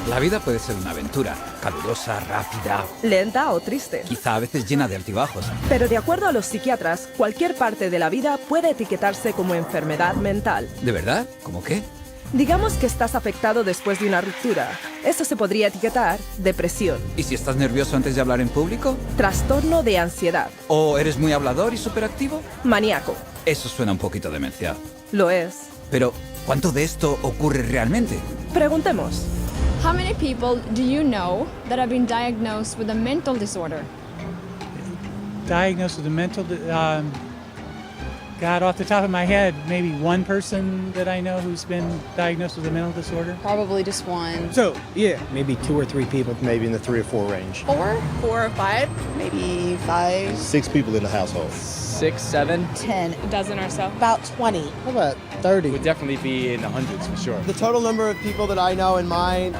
La vida puede ser una aventura, calurosa, rápida, Lenta o triste. quizá a veces llena de altibajos. Pero de acuerdo a los psiquiatras, cualquier parte de la vida puede etiquetarse como enfermedad mental. ¿De verdad? ¿Cómo qué? Digamos que estás afectado después de una ruptura. Eso se podría etiquetar depresión, ¿Y si estás nervioso antes de hablar en público? trastorno de ansiedad, ¿O eres muy hablador y superactivo? maníaco. Eso suena un poquito demencial. Lo es. Pero, ¿cuánto de esto ocurre realmente? Preguntemos. How many people do you know that have been diagnosed with a mental disorder? Diagnosed with a mental, God, off the top of my head, maybe one person that I know who's been diagnosed with a mental disorder. Probably just one. So, yeah, maybe 2 or 3 people, maybe in the 3 or 4 range. 4? 4 or 5? Maybe 5. 6 people in the household. 6, 7. 10. A dozen or so. About 20. How about 30? Would definitely be in the hundreds for sure. The total number of people that I know in my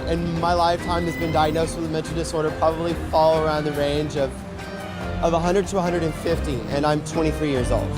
lifetime that's been diagnosed with a mental disorder probably fall around the range of 100 to 150, and I'm 23 years old.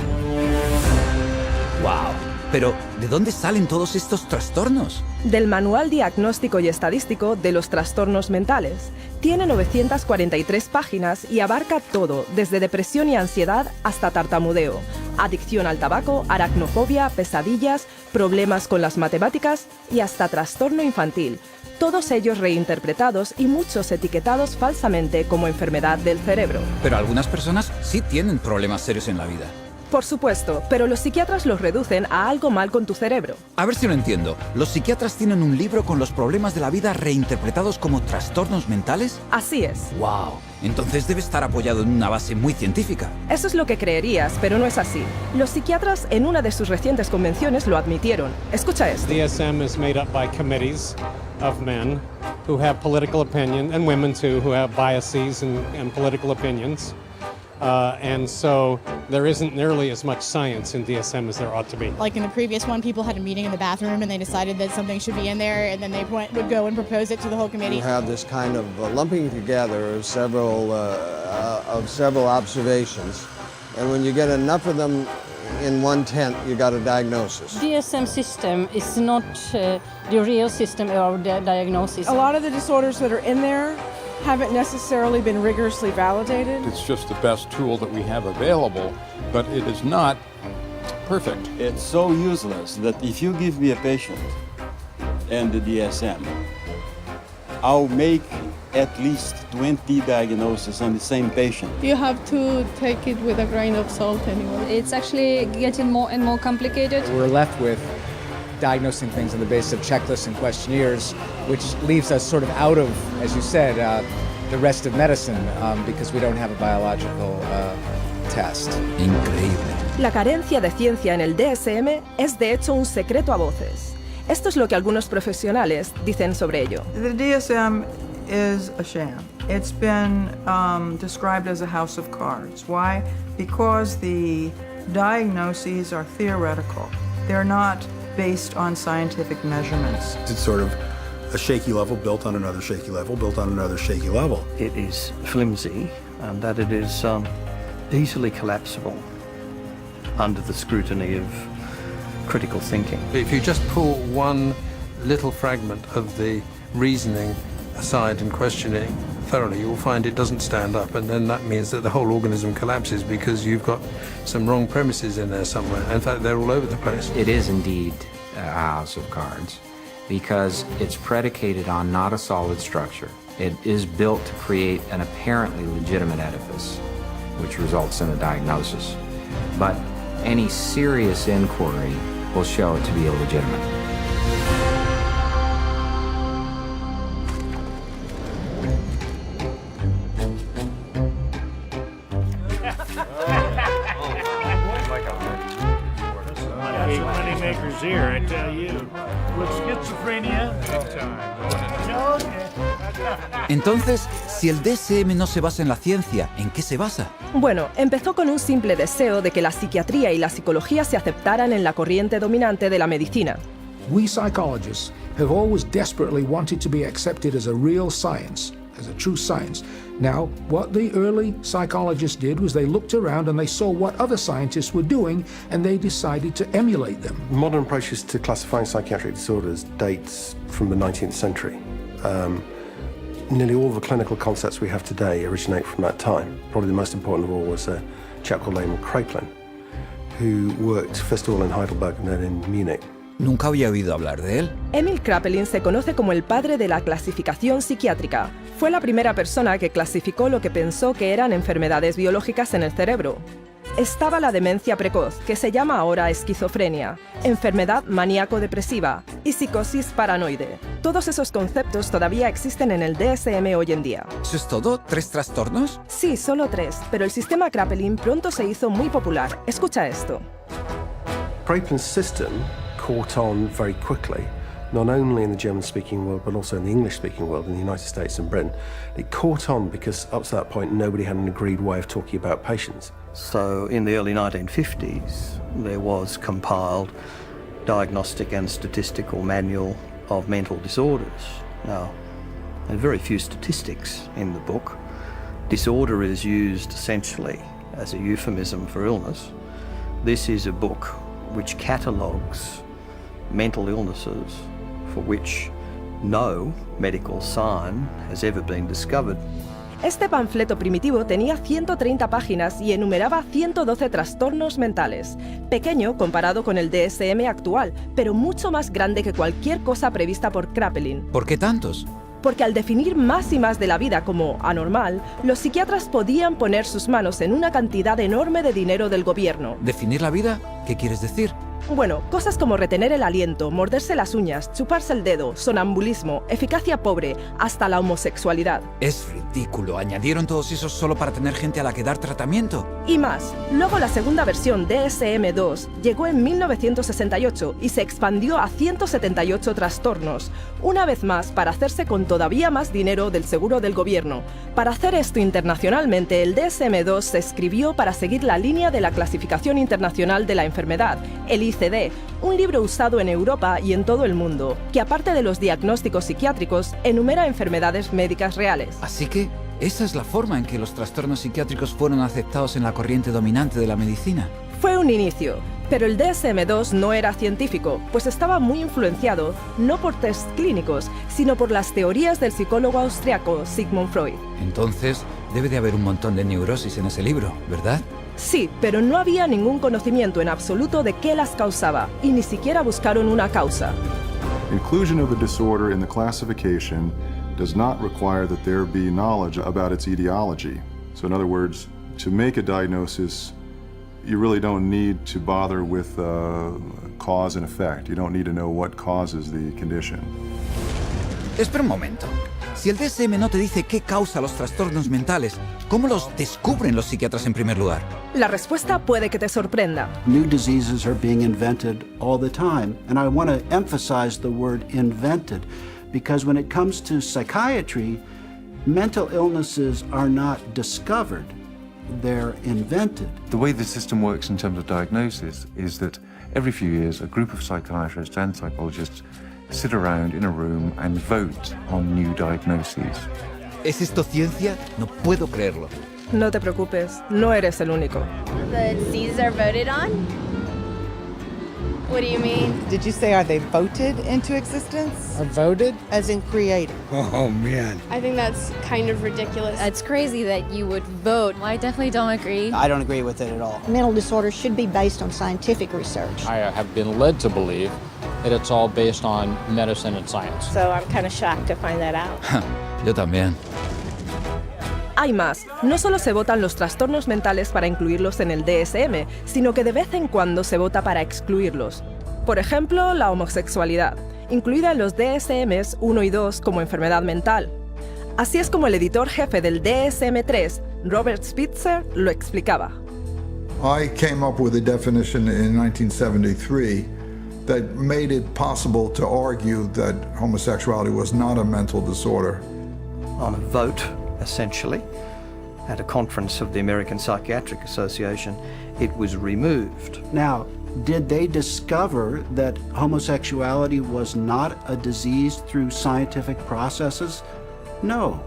¡Wow! Pero, ¿de dónde salen todos estos trastornos? Del Manual Diagnóstico y Estadístico de los Trastornos Mentales. Tiene 943 páginas y abarca todo, desde depresión y ansiedad hasta tartamudeo, adicción al tabaco, aracnofobia, pesadillas, problemas con las matemáticas y hasta trastorno infantil. Todos ellos reinterpretados y muchos etiquetados falsamente como enfermedad del cerebro. Pero algunas personas sí tienen problemas serios en la vida. Por supuesto, pero los psiquiatras los reducen a algo mal con tu cerebro. A ver si lo entiendo. ¿Los psiquiatras tienen un libro con los problemas de la vida reinterpretados como trastornos mentales? Así es. ¡Wow! Entonces debe estar apoyado en una base muy científica. Eso es lo que creerías, pero no es así. Los psiquiatras en una de sus recientes convenciones lo admitieron. Escucha esto. DSM is made up by committees of men who have political opinion, and women too, who have biases and political opinions. And so there isn't nearly as much science in DSM as there ought to be. Like in the previous one, people had a meeting in the bathroom and they decided that something should be in there, and then they would go and propose it to the whole committee. You have this kind of lumping together of several observations, and when you get enough of them in one tent, you got a diagnosis. DSM system is not the real system of the diagnosis. A lot of the disorders that are in there haven't necessarily been rigorously validated. It's just the best tool that we have available, but it is not perfect. It's so useless that if you give me a patient and the DSM, I'll make at least 20 diagnoses on the same patient. You have to take it with a grain of salt anyway. It's actually getting more and more complicated. We're left with diagnosing things on the basis of checklists and questionnaires, which leaves us sort of out of, as you said, the rest of medicine because we don't have a biological test. Increíble. La carencia de ciencia en el DSM es de hecho un secreto a voces. Esto es lo que algunos profesionales dicen sobre ello. The DSM is a sham. It's been described as a house of cards. Why? Because the diagnoses are theoretical. They're not based on scientific measurements. It's sort of a shaky level built on another shaky level, built on another shaky level. It is flimsy and that it is easily collapsible under the scrutiny of critical thinking. If you just pull one little fragment of the reasoning aside and questioning thoroughly, you'll find it doesn't stand up, and then that means that the whole organism collapses because you've got some wrong premises in there somewhere. In fact, they're all over the place. It is indeed a house of cards because it's predicated on not a solid structure. It is built to create an apparently legitimate edifice, which results in a diagnosis. But any serious inquiry will show it to be illegitimate. Here, I tell you. With schizophrenia. Entonces, si el DSM no se basa en la ciencia, ¿en qué se basa? Bueno, empezó con un simple deseo de que la psiquiatría y la psicología se aceptaran en la corriente dominante de la medicina. We psychologists have always desperately wanted to be accepted as a real science, as a true science. Now, what the early psychologists did was they looked around and they saw what other scientists were doing and they decided to emulate them. Modern approaches to classifying psychiatric disorders dates from the 19th century. nearly all the clinical concepts we have today originate from that time. Probably the most important of all was a chap called Emil Kraepelin, who worked first of all in Heidelberg and then in Munich. Nunca había oído hablar de él. Emil Kraepelin se conoce como el padre de la clasificación psiquiátrica. Fue la primera persona que clasificó lo que pensó que eran enfermedades biológicas en el cerebro. Estaba la demencia precoz, que se llama ahora esquizofrenia, enfermedad maníaco-depresiva y psicosis paranoide. Todos esos conceptos todavía existen en el DSM hoy en día. ¿Eso es todo? ¿3 trastornos? Sí, solo 3, pero el sistema Kraepelin pronto se hizo muy popular. Escucha esto. Kraepelin's system caught on very quickly, not only in the German-speaking world, but also in the English-speaking world, in the United States and Britain. It caught on because up to that point, nobody had an agreed way of talking about patients. So in the early 1950s, there was compiled Diagnostic and Statistical Manual of Mental Disorders. Now, there are very few statistics in the book. Disorder is used essentially as a euphemism for illness. This is a book which catalogues mental illnesses for which no medical sign has ever been discovered. Este panfleto primitivo tenía 130 páginas y enumeraba 112 trastornos mentales. Pequeño comparado con el DSM actual, pero mucho más grande que cualquier cosa prevista por Kraepelin. ¿Por qué tantos? Porque al definir más y más de la vida como anormal, los psiquiatras podían poner sus manos en una cantidad enorme de dinero del gobierno. ¿Definir la vida? ¿Qué quieres decir? Bueno, cosas como retener el aliento, morderse las uñas, chuparse el dedo, sonambulismo, eficacia pobre, hasta la homosexualidad. Es ridículo. ¿Añadieron todos esos solo para tener gente a la que dar tratamiento? Y más. Luego la segunda versión DSM-2 llegó en 1968 y se expandió a 178 trastornos. Una vez más, para hacerse con todavía más dinero del seguro del gobierno. Para hacer esto internacionalmente, el DSM-2 se escribió para seguir la línea de la Clasificación Internacional de la Enfermedad, el ICD, un libro usado en Europa y en todo el mundo, que aparte de los diagnósticos psiquiátricos, enumera enfermedades médicas reales. Así que, esa es la forma en que los trastornos psiquiátricos fueron aceptados en la corriente dominante de la medicina. Fue un inicio, pero el DSM-2 no era científico, pues estaba muy influenciado no por tests clínicos, sino por las teorías del psicólogo austriaco Sigmund Freud. Entonces, debe de haber un montón de neurosis en ese libro, ¿verdad? Sí, pero no había ningún conocimiento en absoluto de qué las causaba, y ni siquiera buscaron una causa. Inclusion of a disorder in the classification does not require that there be knowledge about its etiology. So in other words, to make a diagnosis, you really don't need to bother with cause and effect. You don't need to know what causes the condition. Espera un momento. Si el DSM no te dice qué causa los trastornos mentales, ¿cómo los descubren los psiquiatras en primer lugar? La respuesta puede que te sorprenda. New diseases are being invented all the time, and I want to emphasize the word invented, because when it comes to psychiatry, mental illnesses are not discovered, they're invented. The way the system works in terms of diagnosis is that every few years a group of psychiatrists and psychologists sit around in a room and vote on new diagnoses. ¿Es esto ciencia? No puedo creerlo. No te preocupes, no eres el único. The diseases are voted on? What do you mean? Did you say are they voted into existence? Are voted? As in created. Oh, man. I think that's kind of ridiculous. It's crazy that you would vote. I definitely don't agree. I don't agree with it at all. Mental disorders should be based on scientific research. I have been led to believe that it's all based on medicine and science. So I'm kind of shocked to find that out. Yo también. Hay más. No solo se votan los trastornos mentales para incluirlos en el DSM, sino que de vez en cuando se vota para excluirlos. Por ejemplo, la homosexualidad, incluida en los DSMs 1 y 2 como enfermedad mental. Así es como el editor jefe del DSM-3, Robert Spitzer, lo explicaba. I came up with a definition in 1973 that made it possible to argue that homosexuality was not a mental disorder. On a vote, essentially, at a conference of the American Psychiatric Association, it was removed. Now, did they discover that homosexuality was not a disease through scientific processes? No.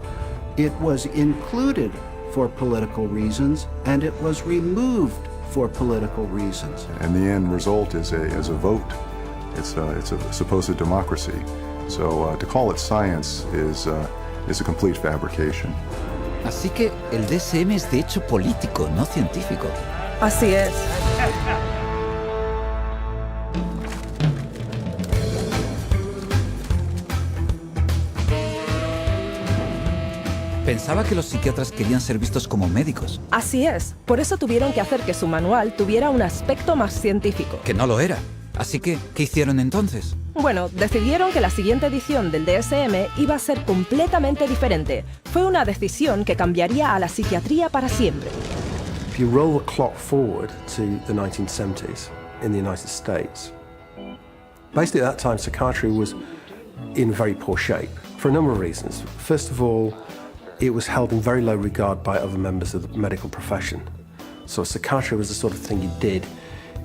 It was included for political reasons, and it was removed for political reasons. And the end result is a vote. It's a supposed democracy. So to call it science is a complete fabrication. Así que el DSM es de hecho político, no científico. Así es. Pensaba que los psiquiatras querían ser vistos como médicos. Así es. Por eso tuvieron que hacer que su manual tuviera un aspecto más científico. Que no lo era. Así que, ¿qué hicieron entonces? Bueno, decidieron que la siguiente edición del DSM iba a ser completamente diferente. Fue una decisión que cambiaría a la psiquiatría para siempre. If you roll the clock forward to the 1970s in the United States, basically at that time psychiatry was in very poor shape for a number of reasons. First of all, it was held in very low regard by other members of the medical profession. So psychiatry was the sort of thing you did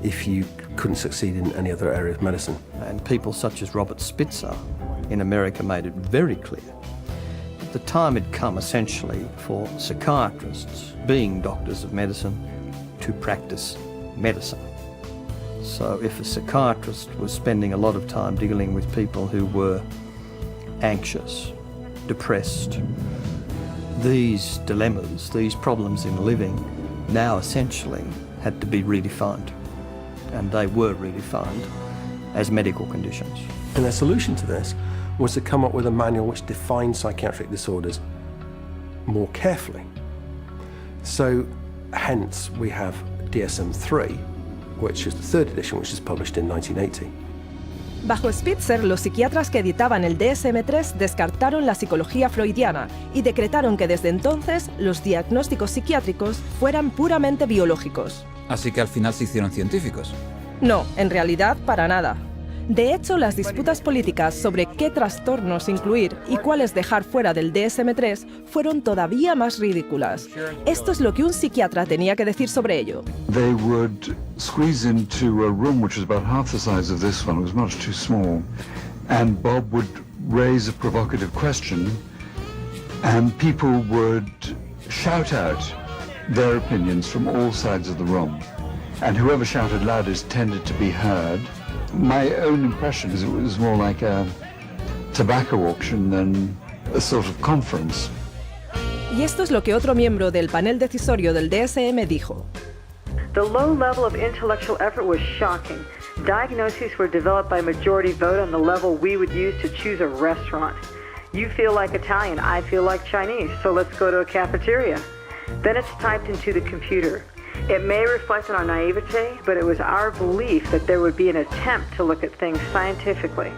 if you couldn't succeed in any other area of medicine. And people such as Robert Spitzer in America made it very clear that the time had come essentially for psychiatrists, being doctors of medicine, to practice medicine. So if a psychiatrist was spending a lot of time dealing with people who were anxious, depressed, these dilemmas, these problems in living now essentially had to be redefined. And they were redefined as medical conditions. And their solution to this was to come up with a manual which defined psychiatric disorders more carefully. So, hence, we have DSM-3, which is the third edition, which is published in 1980. Bajo Spitzer, los psiquiatras que editaban el DSM-3 descartaron la psicología freudiana y decretaron que desde entonces los diagnósticos psiquiátricos fueran puramente biológicos. Así que al final se hicieron científicos. No, en realidad para nada. De hecho, las disputas políticas sobre qué trastornos incluir y cuáles dejar fuera del DSM-3 fueron todavía más ridículas. Esto es lo que un psiquiatra tenía que decir sobre ello. They would squeeze into a room which was about half the size of this one. It was much too small. And Bob would raise a provocative question, and people would shout out their opinions from all sides of the room. And whoever shouted loudest tended to be heard. My own impression is it was more like a tobacco auction than a sort of conference. Y esto es lo que otro miembro del panel decisorio del DSM dijo. The low level of intellectual effort was shocking. Diagnoses were developed by majority vote on the level we would use to choose a restaurant. You feel like Italian, I feel like Chinese, so let's go to a cafeteria. Then it's typed into the computer. It may reflect on our naivete, but it was our belief that there would be an attempt to look at things scientifically.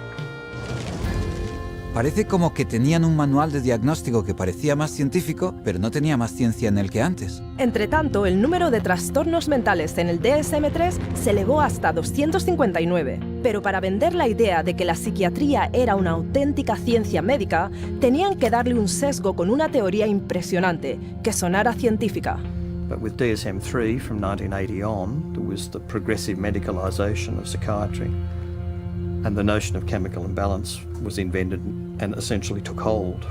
Parece como que tenían un manual de diagnóstico que parecía más científico, pero no tenía más ciencia en él que antes. Entre tanto, el número de trastornos mentales en el DSM-3 se elevó hasta 259. Pero para vender la idea de que la psiquiatría era una auténtica ciencia médica, tenían que darle un sesgo con una teoría impresionante, que sonara científica. But with DSM-3 from 1980 on, there was the progressive medicalisation of psychiatry. And the notion of chemical imbalance was invented and essentially took hold.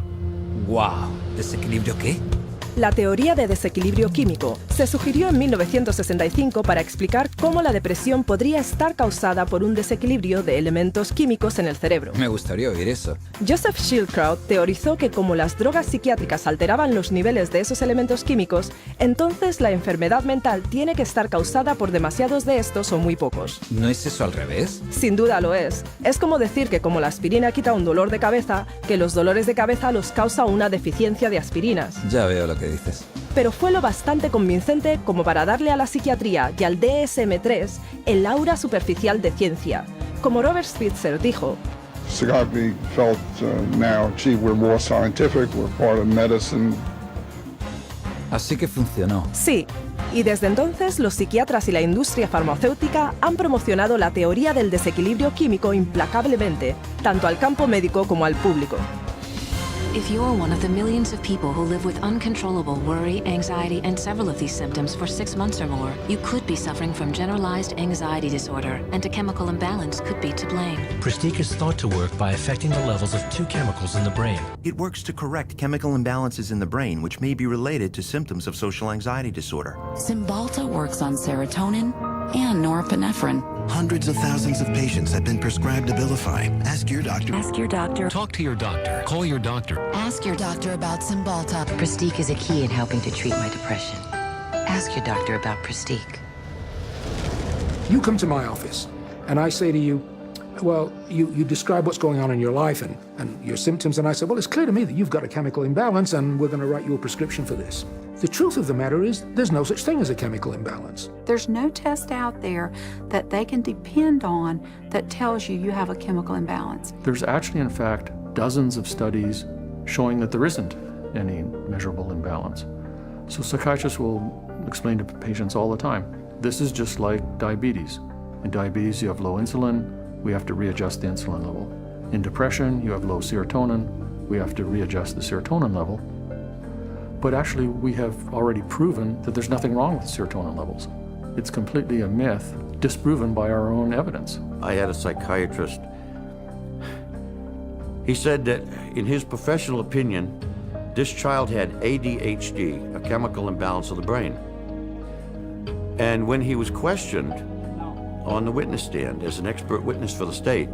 ¡Wow! ¿Desequilibrio qué? La teoría de desequilibrio químico se sugirió en 1965 para explicar cómo la depresión podría estar causada por un desequilibrio de elementos químicos en el cerebro. Me gustaría oír eso. Joseph Schildkraut teorizó que como las drogas psiquiátricas alteraban los niveles de esos elementos químicos, entonces la enfermedad mental tiene que estar causada por demasiados de estos o muy pocos. ¿No es eso al revés? Sin duda lo es. Es como decir que como la aspirina quita un dolor de cabeza, que los dolores de cabeza los causa una deficiencia de aspirinas. Ya veo lo que dices. Pero fue lo bastante convincente como para darle a la psiquiatría y al DSM-3 el aura superficial de ciencia. Como Robert Spitzer dijo, Psychiatry felt now, gee, we're more scientific, we're part of medicine. Así que funcionó. Sí, y desde entonces los psiquiatras y la industria farmacéutica han promocionado la teoría del desequilibrio químico implacablemente, tanto al campo médico como al público. If you're one of the millions of people who live with uncontrollable worry, anxiety, and several of these symptoms for 6 months or more, you could be suffering from generalized anxiety disorder, and a chemical imbalance could be to blame. Pristique is thought to work by affecting the levels of 2 chemicals in the brain. It works to correct chemical imbalances in the brain, which may be related to symptoms of social anxiety disorder. Cymbalta works on serotonin, and norepinephrine. Hundreds of thousands of patients have been prescribed Abilify. Ask your doctor. Ask your doctor. Talk to your doctor. Call your doctor. Ask your doctor about Cymbalta. Pristiq is a key in helping to treat my depression. Ask your doctor about Pristiq. You come to my office, and I say to you, well, you describe what's going on in your life and your symptoms, and I say, well, it's clear to me that you've got a chemical imbalance, and we're going to write you a prescription for this. The truth of the matter is, there's no such thing as a chemical imbalance. There's no test out there that they can depend on that tells you you have a chemical imbalance. There's actually, in fact, dozens of studies showing that there isn't any measurable imbalance. So psychiatrists will explain to patients all the time, this is just like diabetes. In diabetes, you have low insulin, we have to readjust the insulin level. In depression, you have low serotonin, we have to readjust the serotonin level. But actually, we have already proven that there's nothing wrong with serotonin levels. It's completely a myth, disproven by our own evidence. I had a psychiatrist. He said that, in his professional opinion, this child had ADHD, a chemical imbalance of the brain. And when he was questioned on the witness stand as an expert witness for the state,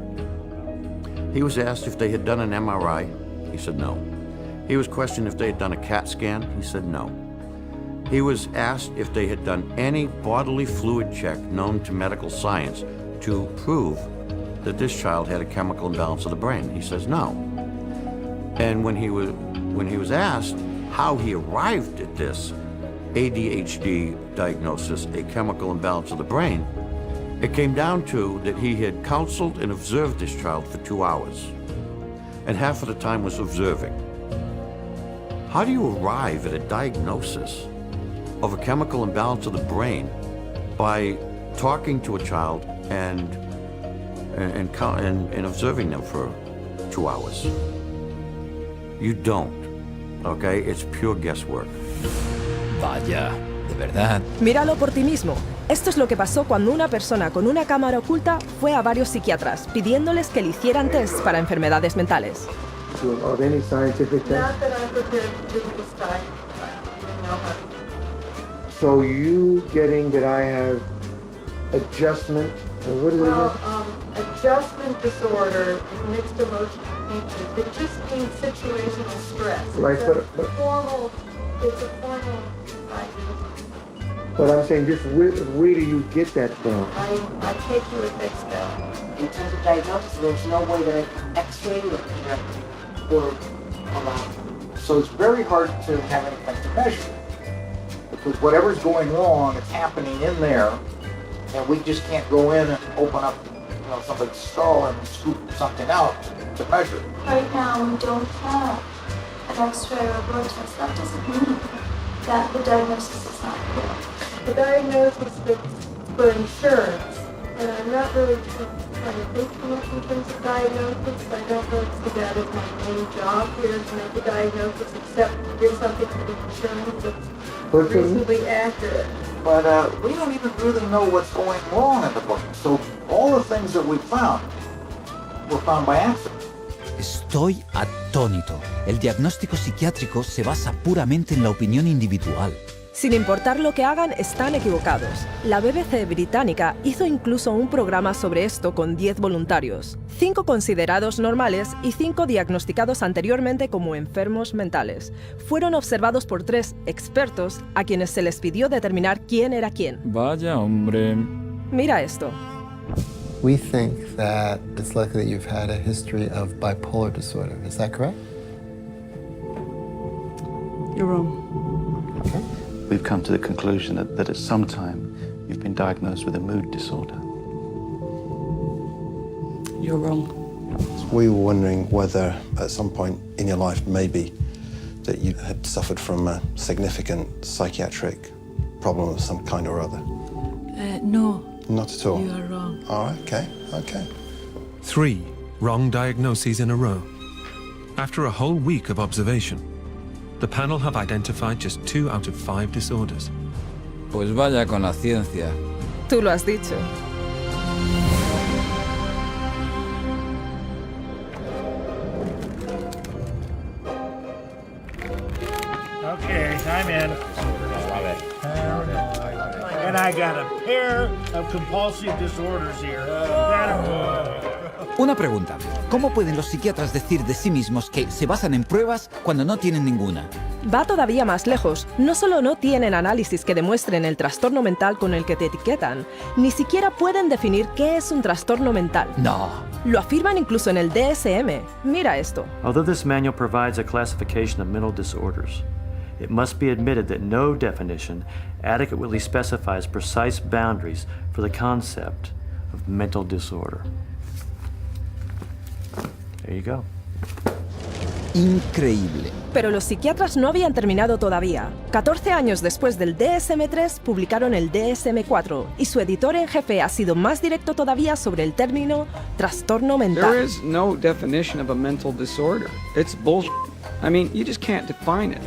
he was asked if they had done an MRI. He said no. He was questioned if they had done a CAT scan. He said no. He was asked if they had done any bodily fluid check known to medical science to prove that this child had a chemical imbalance of the brain. He says no. And when he was asked how he arrived at this ADHD diagnosis, a chemical imbalance of the brain, it came down to that he had counseled and observed this child for 2 hours, and half of the time was observing. How do you arrive at a diagnosis of a chemical imbalance of the brain by talking to a child and observing them for 2 hours? You don't, okay? It's pure guesswork. Vaya, de verdad. Míralo por ti mismo. Esto es lo que pasó cuando una persona con una cámara oculta fue a varios psiquiatras pidiéndoles que le hicieran test para enfermedades mentales. Of any scientific test? Not that I'm prepared to do this time. No. So you getting that I have adjustment, what is it? Adjustment disorder, mixed emotional thinking. It just means situational stress. Right, it's a formal diagnosis. But I'm saying, just where do you get that from? I take you at face value. In terms of diagnosis, there's no way that I can x-ray or so it's very hard to have anything to measure. Because whatever's going wrong, it's happening in there, and we just can't go in and open up, somebody's skull and scoop something out to measure. Right now, we don't have an X-ray or blood test. That doesn't mean that the diagnosis is not real. The diagnosis is for insurance, and I'm not really trying to think too much in terms of diagnosis. I don't really see that as my main job here to make a diagnosis, except to give something to the insurance that's reasonably accurate. But we don't even really know what's going wrong in the book. So all the things that we found were found by accident. Estoy atónito. El diagnóstico psiquiátrico se basa puramente en la opinión individual. Sin importar lo que hagan, están equivocados. La BBC británica hizo incluso un programa sobre esto con 10 voluntarios, 5 considerados normales y 5 diagnosticados anteriormente como enfermos mentales. Fueron observados por 3 expertos a quienes se les pidió determinar quién era quién. Vaya, hombre. Mira esto. We think that it's likely that you've had a history of bipolar disorder. Is that correct? You're wrong. Okay. We've come to the conclusion that at some time you've been diagnosed with a mood disorder. You're wrong. We were wondering whether at some point in your life maybe that you had suffered from a significant psychiatric problem of some kind or other. No. Not at all? You are wrong. All right, okay. 3 wrong diagnoses in a row. After a whole week of observation, the panel have identified just 2 out of 5 disorders. Pues vaya con la ciencia. Tú lo has dicho. Okay, time in. I love it. And And I got a pair of compulsive disorders here. Una pregunta. ¿Cómo pueden los psiquiatras decir de sí mismos que se basan en pruebas cuando no tienen ninguna? Va todavía más lejos. No solo no tienen análisis que demuestren el trastorno mental con el que te etiquetan, ni siquiera pueden definir qué es un trastorno mental. No. Lo afirman incluso en el DSM. Mira esto. Although this manual provides a classification of mental disorders, it must be admitted that no definition adequately specifies precise boundaries for the concept of mental disorder. There you go. Increíble. Pero los psiquiatras no habían terminado todavía. 14 años después del DSM-3 publicaron el DSM-4 y su editor en jefe ha sido más directo todavía sobre el término trastorno mental. There is no definition of a mental disorder. It's bullshit. I mean, you just can't define it.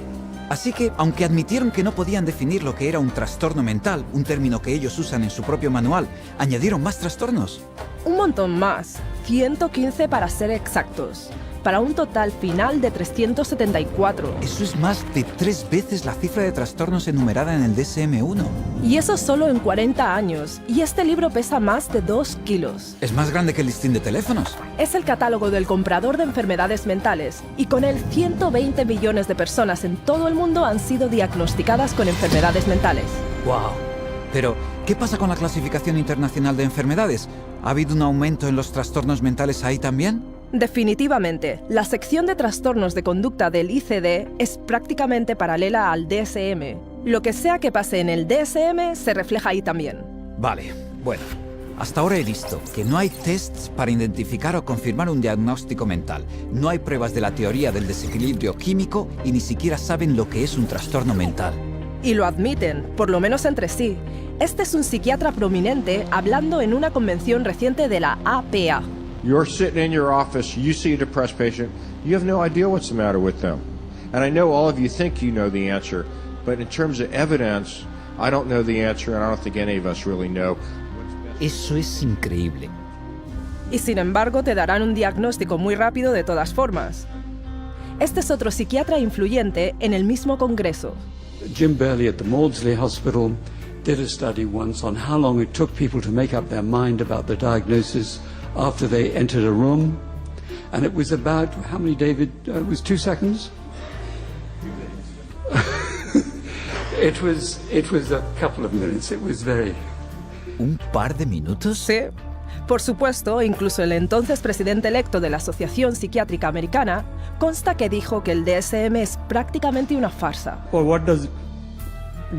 Así que, aunque admitieron que no podían definir lo que era un trastorno mental, un término que ellos usan en su propio manual, añadieron más trastornos. Un montón más, 115 para ser exactos, para un total final de 374. Eso es más de 3 veces la cifra de trastornos enumerada en el DSM-1. Y eso solo en 40 años, y este libro pesa más de 2 kilos. Es más grande que el listín de teléfonos. Es el catálogo del comprador de enfermedades mentales, y con él 120 millones de personas en todo el mundo han sido diagnosticadas con enfermedades mentales. ¡Wow! Pero, ¿qué pasa con la clasificación internacional de enfermedades? ¿Ha habido un aumento en los trastornos mentales ahí también? Definitivamente, la sección de trastornos de conducta del ICD es prácticamente paralela al DSM. Lo que sea que pase en el DSM se refleja ahí también. Vale, bueno. Hasta ahora he visto que no hay tests para identificar o confirmar un diagnóstico mental. No hay pruebas de la teoría del desequilibrio químico y ni siquiera saben lo que es un trastorno mental. Y lo admiten, por lo menos entre sí. Este es un psiquiatra prominente hablando en una convención reciente de la APA. You're sitting in your office, you see a depressed patient, you have no idea what's the matter with them. And I know all of you think you know the answer, but in terms of evidence, I don't know the answer and I don't think any of us really know. Eso es increíble. Y sin embargo te darán un diagnóstico muy rápido de todas formas. Este es otro psiquiatra influyente en el mismo congreso. Jim Burley at the Maudsley Hospital did a study once on how long it took people to make up their mind about the diagnosis after they entered a room, and it was about, how many, David? It was 2 seconds? It was a couple of minutes. It was very... ¿Un par de minutos? Sí. Por supuesto, incluso el entonces presidente electo de la Asociación Psiquiátrica Americana consta que dijo que el DSM es prácticamente una farsa. Well, what does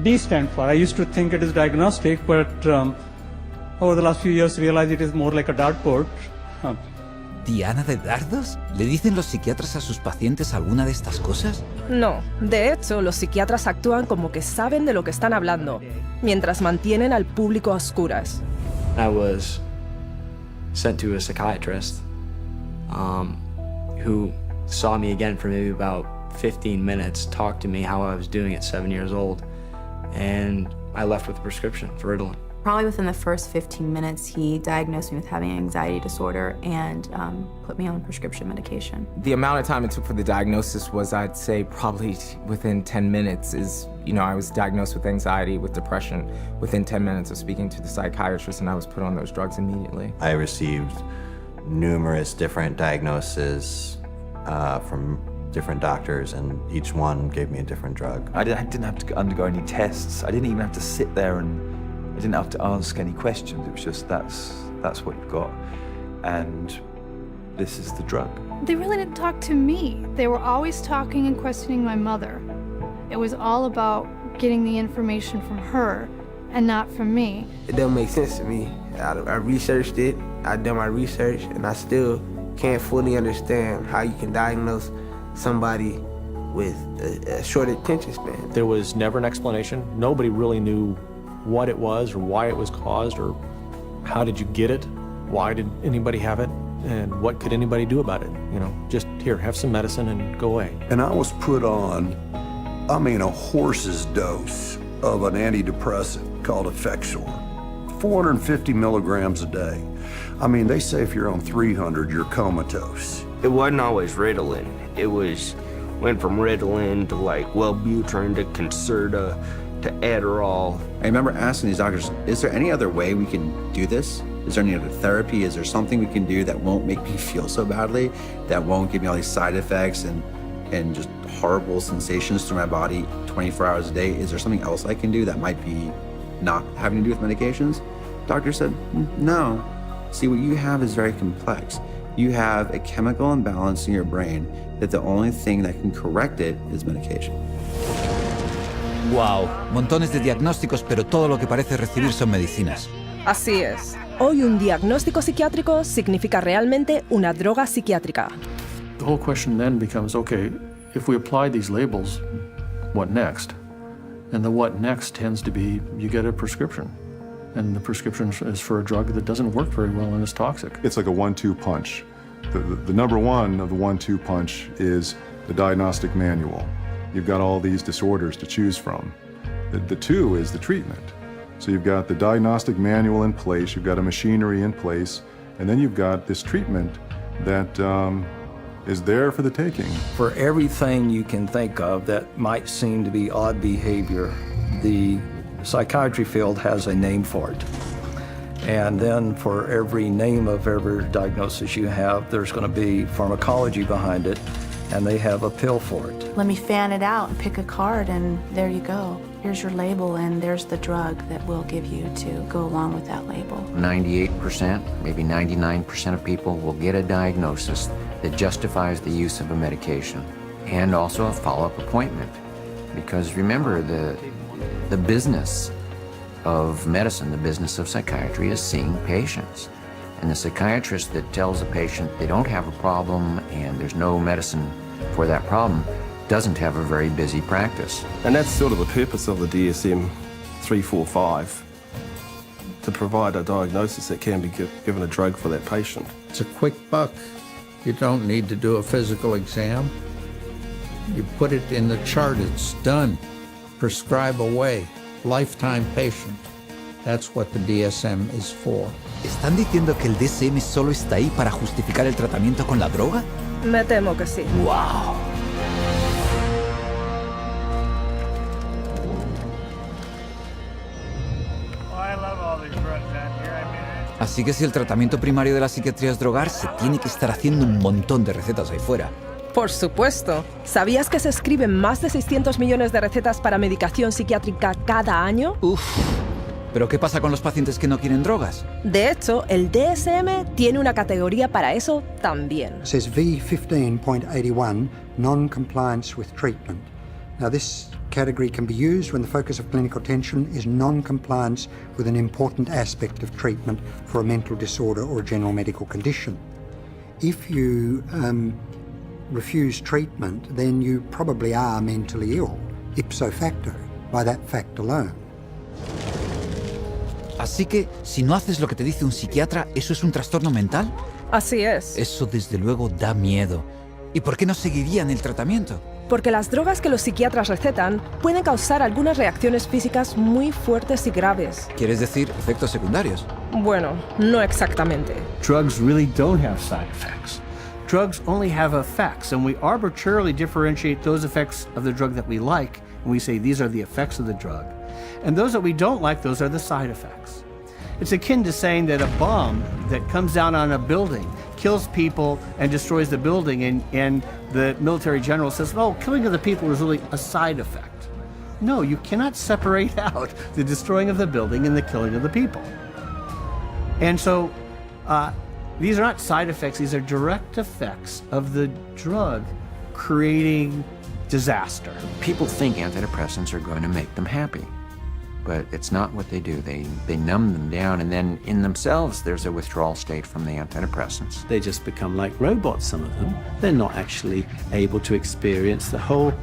D stand for? I used to think it is diagnostic, but over the last few years realized it is more like a dartboard. ¿Diana de dardos? ¿Le dicen los psiquiatras a sus pacientes alguna de estas cosas? No, de hecho, los psiquiatras actúan como que saben de lo que están hablando, mientras mantienen al público a oscuras. I was sent to a psychiatrist who saw me again for maybe about 15 minutes, talked to me how I was doing at 7 years old, and I left with a prescription for Ritalin. Probably within the first 15 minutes, he diagnosed me with having an anxiety disorder and put me on prescription medication. The amount of time it took for the diagnosis was, I'd say, probably within 10 minutes I was diagnosed with anxiety, with depression, within 10 minutes of speaking to the psychiatrist, and I was put on those drugs immediately. I received numerous different diagnoses from different doctors, and each one gave me a different drug. I didn't have to undergo any tests. I didn't even have to sit there and I didn't have to ask any questions. It was just, that's what you've got, and this is the drug. They really didn't talk to me. They were always talking and questioning my mother. It was all about getting the information from her and not from me. It doesn't make sense to me. I researched it, I've done my research, and I still can't fully understand how you can diagnose somebody with a short attention span. There was never an explanation. Nobody really knew what it was or why it was caused or how did you get it, why did anybody have it, and what could anybody do about it. Just here, have some medicine and go away. And I was put on, a horse's dose of an antidepressant called Effexor, 450 milligrams a day. They say if you're on 300, you're comatose. It wasn't always Ritalin. Went from Ritalin to Wellbutrin to Concerta to Adderall. I remember asking these doctors, is there any other way we can do this? Is there any other therapy? Is there something we can do that won't make me feel so badly, that won't give me all these side effects and just horrible sensations through my body 24 hours a day? Is there something else I can do that might be not having to do with medications? Doctor said, no. See, what you have is very complex. You have a chemical imbalance in your brain that the only thing that can correct it is medication. Wow, montones de diagnósticos, pero todo lo que parece recibir son medicinas. Así es. Hoy un diagnóstico psiquiátrico significa realmente una droga psiquiátrica. The whole question then becomes, okay, if we apply these labels, what next? And the what next tends to be, you get a prescription. And the prescription is for a drug that doesn't work very well and is toxic. It's like a 1-2 punch. The number one of the 1-2 punch is the diagnostic manual. You've got all these disorders to choose from. The two is the treatment. So you've got the diagnostic manual in place, you've got a machinery in place, and then you've got this treatment that is there for the taking. For everything you can think of that might seem to be odd behavior, the psychiatry field has a name for it. And then for every name of every diagnosis you have, there's going to be pharmacology behind it, and they have a pill for it. Let me fan it out and pick a card, and there you go. Here's your label, and there's the drug that we'll give you to go along with that label. 98%, maybe 99% of people will get a diagnosis that justifies the use of a medication and also a follow-up appointment. Because remember, the business of medicine, the business of psychiatry, is seeing patients. And the psychiatrist that tells a patient they don't have a problem and there's no medicine for that problem doesn't have a very busy practice. And that's sort of the purpose of the DSM-345, to provide a diagnosis that can be given a drug for that patient. It's a quick buck. You don't need to do a physical exam. You put it in the chart, it's done. Prescribe away, lifetime patient. That's what the DSM is for. ¿Están diciendo que el DSM solo está ahí para justificar el tratamiento con la droga? Me temo que sí. ¡Wow! Así que si el tratamiento primario de la psiquiatría es drogar, se tiene que estar haciendo un montón de recetas ahí fuera. Por supuesto. ¿Sabías que se escriben más de 600 millones de recetas para medicación psiquiátrica cada año? Uf. ¿Pero qué pasa con los pacientes que no quieren drogas? De hecho, el DSM tiene una categoría para eso también. It says V15.81, non-compliance with treatment. Now this category can be used when the focus of clinical attention is non-compliance with an important aspect of treatment for a mental disorder or a general medical condition. If you refuse treatment, then you probably are mentally ill, ipso facto, by that fact alone. Así que, si no haces lo que te dice un psiquiatra, ¿eso es un trastorno mental? Así es. Eso desde luego da miedo. ¿Y por qué no seguirían el tratamiento? Porque las drogas que los psiquiatras recetan pueden causar algunas reacciones físicas muy fuertes y graves. ¿Quieres decir efectos secundarios? Bueno, no exactamente. Drugs really don't have side effects. Drugs only have effects, and we arbitrarily differentiate those effects of the drug that we like, and we say these are the effects of the drug. And those that we don't like, those are the side effects. It's akin to saying that a bomb that comes down on a building kills people and destroys the building, and the military general says, oh, killing of the people is really a side effect. No, you cannot separate out the destroying of the building and the killing of the people. And so these are not side effects, these are direct effects of the drug creating disaster. People think antidepressants are going to make them happy, but it's not what they do. They numb them down, and then in themselves there's a withdrawal state from the antidepressants. They just become like robots, some of them. They're not actually able to experience the whole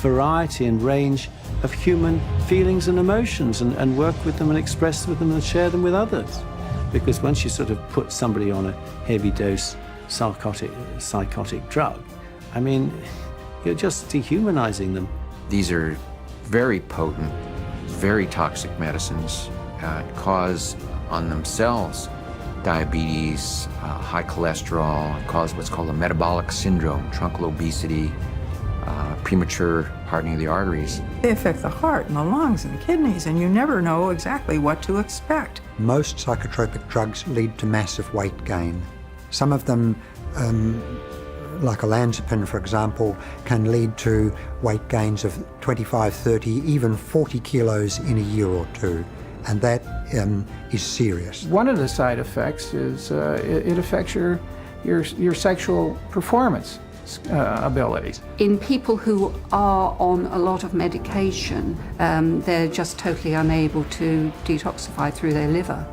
variety and range of human feelings and emotions and work with them and express with them and share them with others. Because once you sort of put somebody on a heavy dose psychotic drug, I mean, you're just dehumanizing them. These are very potent, very toxic medicines, cause on themselves diabetes, high cholesterol, cause what's called a metabolic syndrome, truncal obesity, premature hardening of the arteries. They affect the heart and the lungs and the kidneys, and you never know exactly what to expect. Most psychotropic drugs lead to massive weight gain. Some of them, like olanzapine, for example, can lead to weight gains of 25, 30, even 40 kilos in a year or two. And that is serious. One of the side effects is it affects your sexual performance abilities. In people who are on a lot of medication, they're just totally unable to detoxify through their liver,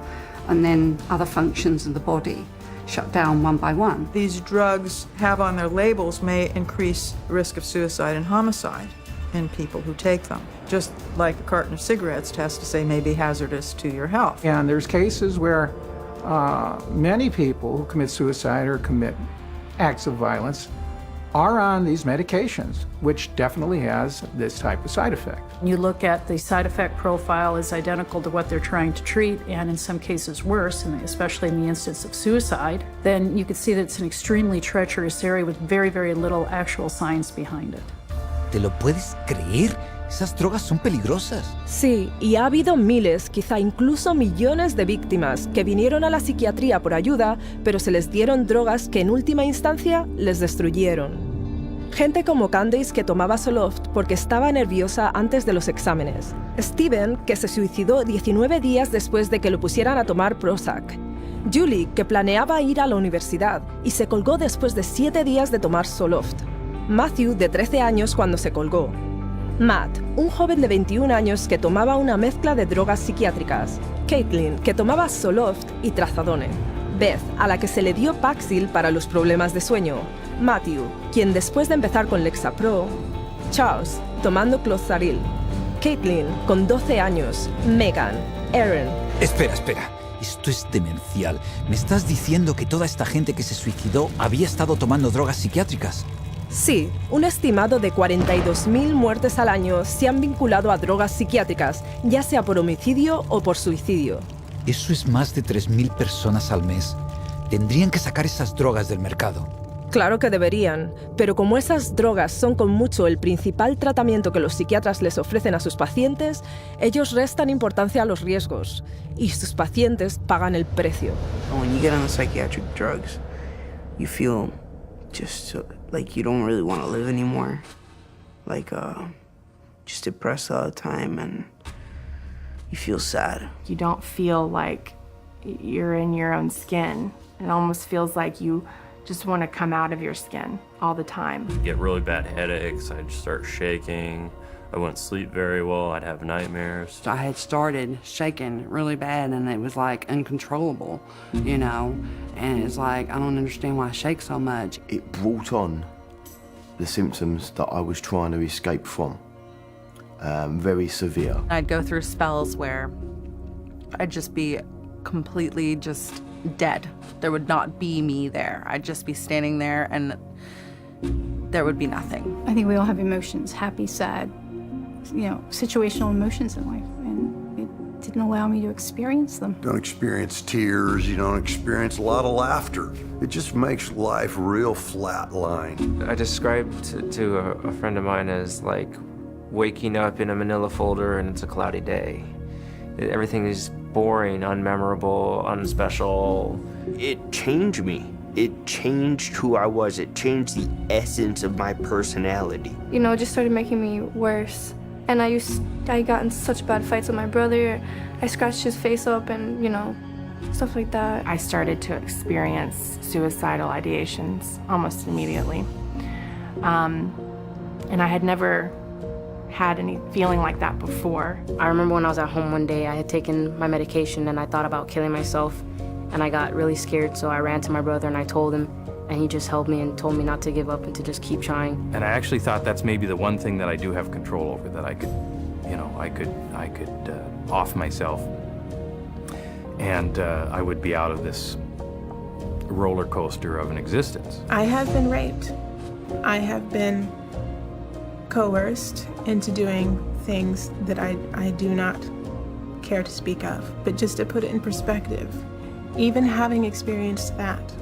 and then other functions of the body shut down one by one. These drugs have on their labels may increase the risk of suicide and homicide in people who take them. Just like a carton of cigarettes tests to say may be hazardous to your health. And there's cases where many people who commit suicide or commit acts of violence are on these medications, which definitely has this type of side effect. You look at the side effect profile is identical to what they're trying to treat, and in some cases worse, and especially in the instance of suicide, then you could see that it's an extremely treacherous area with very, very little actual science behind it. ¿Te lo puedes creer? Esas drogas son peligrosas. Sí, y ha habido miles, quizá incluso millones de víctimas que vinieron a la psiquiatría por ayuda, pero se les dieron drogas que en última instancia les destruyeron. Gente como Candace, que tomaba Zoloft porque estaba nerviosa antes de los exámenes. Steven, que se suicidó 19 días después de que lo pusieran a tomar Prozac. Julie, que planeaba ir a la universidad y se colgó después de 7 días de tomar Zoloft. Matthew, de 13 años, cuando se colgó. Matt, un joven de 21 años que tomaba una mezcla de drogas psiquiátricas. Caitlin, que tomaba Zoloft y Trazadone. Beth, a la que se le dio Paxil para los problemas de sueño. Matthew, quien después de empezar con Lexapro. Charles, tomando Clozaril. Caitlin, con 12 años. Megan. Aaron. Espera. Esto es demencial. ¿Me estás diciendo que toda esta gente que se suicidó había estado tomando drogas psiquiátricas? Sí, un estimado de 42.000 muertes al año se han vinculado a drogas psiquiátricas, ya sea por homicidio o por suicidio. Eso es más de 3.000 personas al mes. Tendrían que sacar esas drogas del mercado. Claro que deberían, pero como esas drogas son con mucho el principal tratamiento que los psiquiatras les ofrecen a sus pacientes, ellos restan importancia a los riesgos, y sus pacientes pagan el precio. When you get on the psychiatric drugs, you feel just like you don't really want to live anymore. Like, just depressed all the time, and you feel sad. You don't feel like you're in your own skin. It almost feels like you just want to come out of your skin all the time. Get really bad headaches, I'd start shaking. I wouldn't sleep very well, I'd have nightmares. I had started shaking really bad, and it was like uncontrollable, you know? And it's like, I don't understand why I shake so much. It brought on the symptoms that I was trying to escape from, very severe. I'd go through spells where I'd just be completely just dead. There would not be me there. I'd just be standing there and there would be nothing. I think we all have emotions, happy, sad, situational emotions in life, and it didn't allow me to experience them. You don't experience tears, you don't experience a lot of laughter. It just makes life real flatline. I described to a friend of mine as like waking up in a manila folder and it's a cloudy day. Everything is boring, unmemorable, unspecial. It changed me. It changed who I was. It changed the essence of my personality. It just started making me worse. And I got in such bad fights with my brother. I scratched his face up and, stuff like that. I started to experience suicidal ideations almost immediately. And I had never had any feeling like that before. I remember when I was at home one day, I had taken my medication and I thought about killing myself, and I got really scared, so I ran to my brother and I told him, and he just held me and told me not to give up and to just keep trying. And I actually thought that's maybe the one thing that I do have control over, that I could, I could off myself, and I would be out of this roller coaster of an existence. I have been raped. I have been coerced into doing things that I do not care to speak of. But just to put it in perspective, even having experienced that,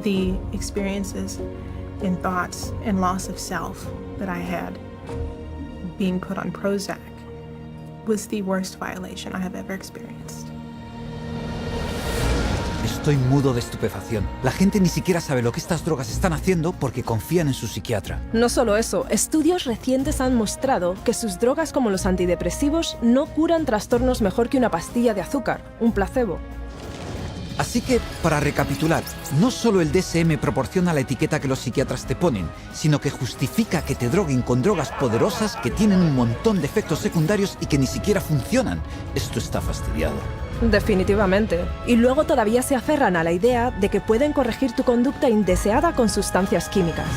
the experiences in thoughts and loss of self that I had, being put on Prozac was the worst violation I have ever experienced. Estoy mudo de estupefacción. La gente ni siquiera sabe lo que estas drogas están haciendo porque confían en su psiquiatra. No solo eso, estudios recientes han mostrado que sus drogas como los antidepresivos no curan trastornos mejor que una pastilla de azúcar, un placebo. Así que, para recapitular, no solo el DSM proporciona la etiqueta que los psiquiatras te ponen, sino que justifica que te droguen con drogas poderosas que tienen un montón de efectos secundarios y que ni siquiera funcionan. Esto está fastidiado. Definitivamente. Y luego todavía se aferran a la idea de que pueden corregir tu conducta indeseada con sustancias químicas.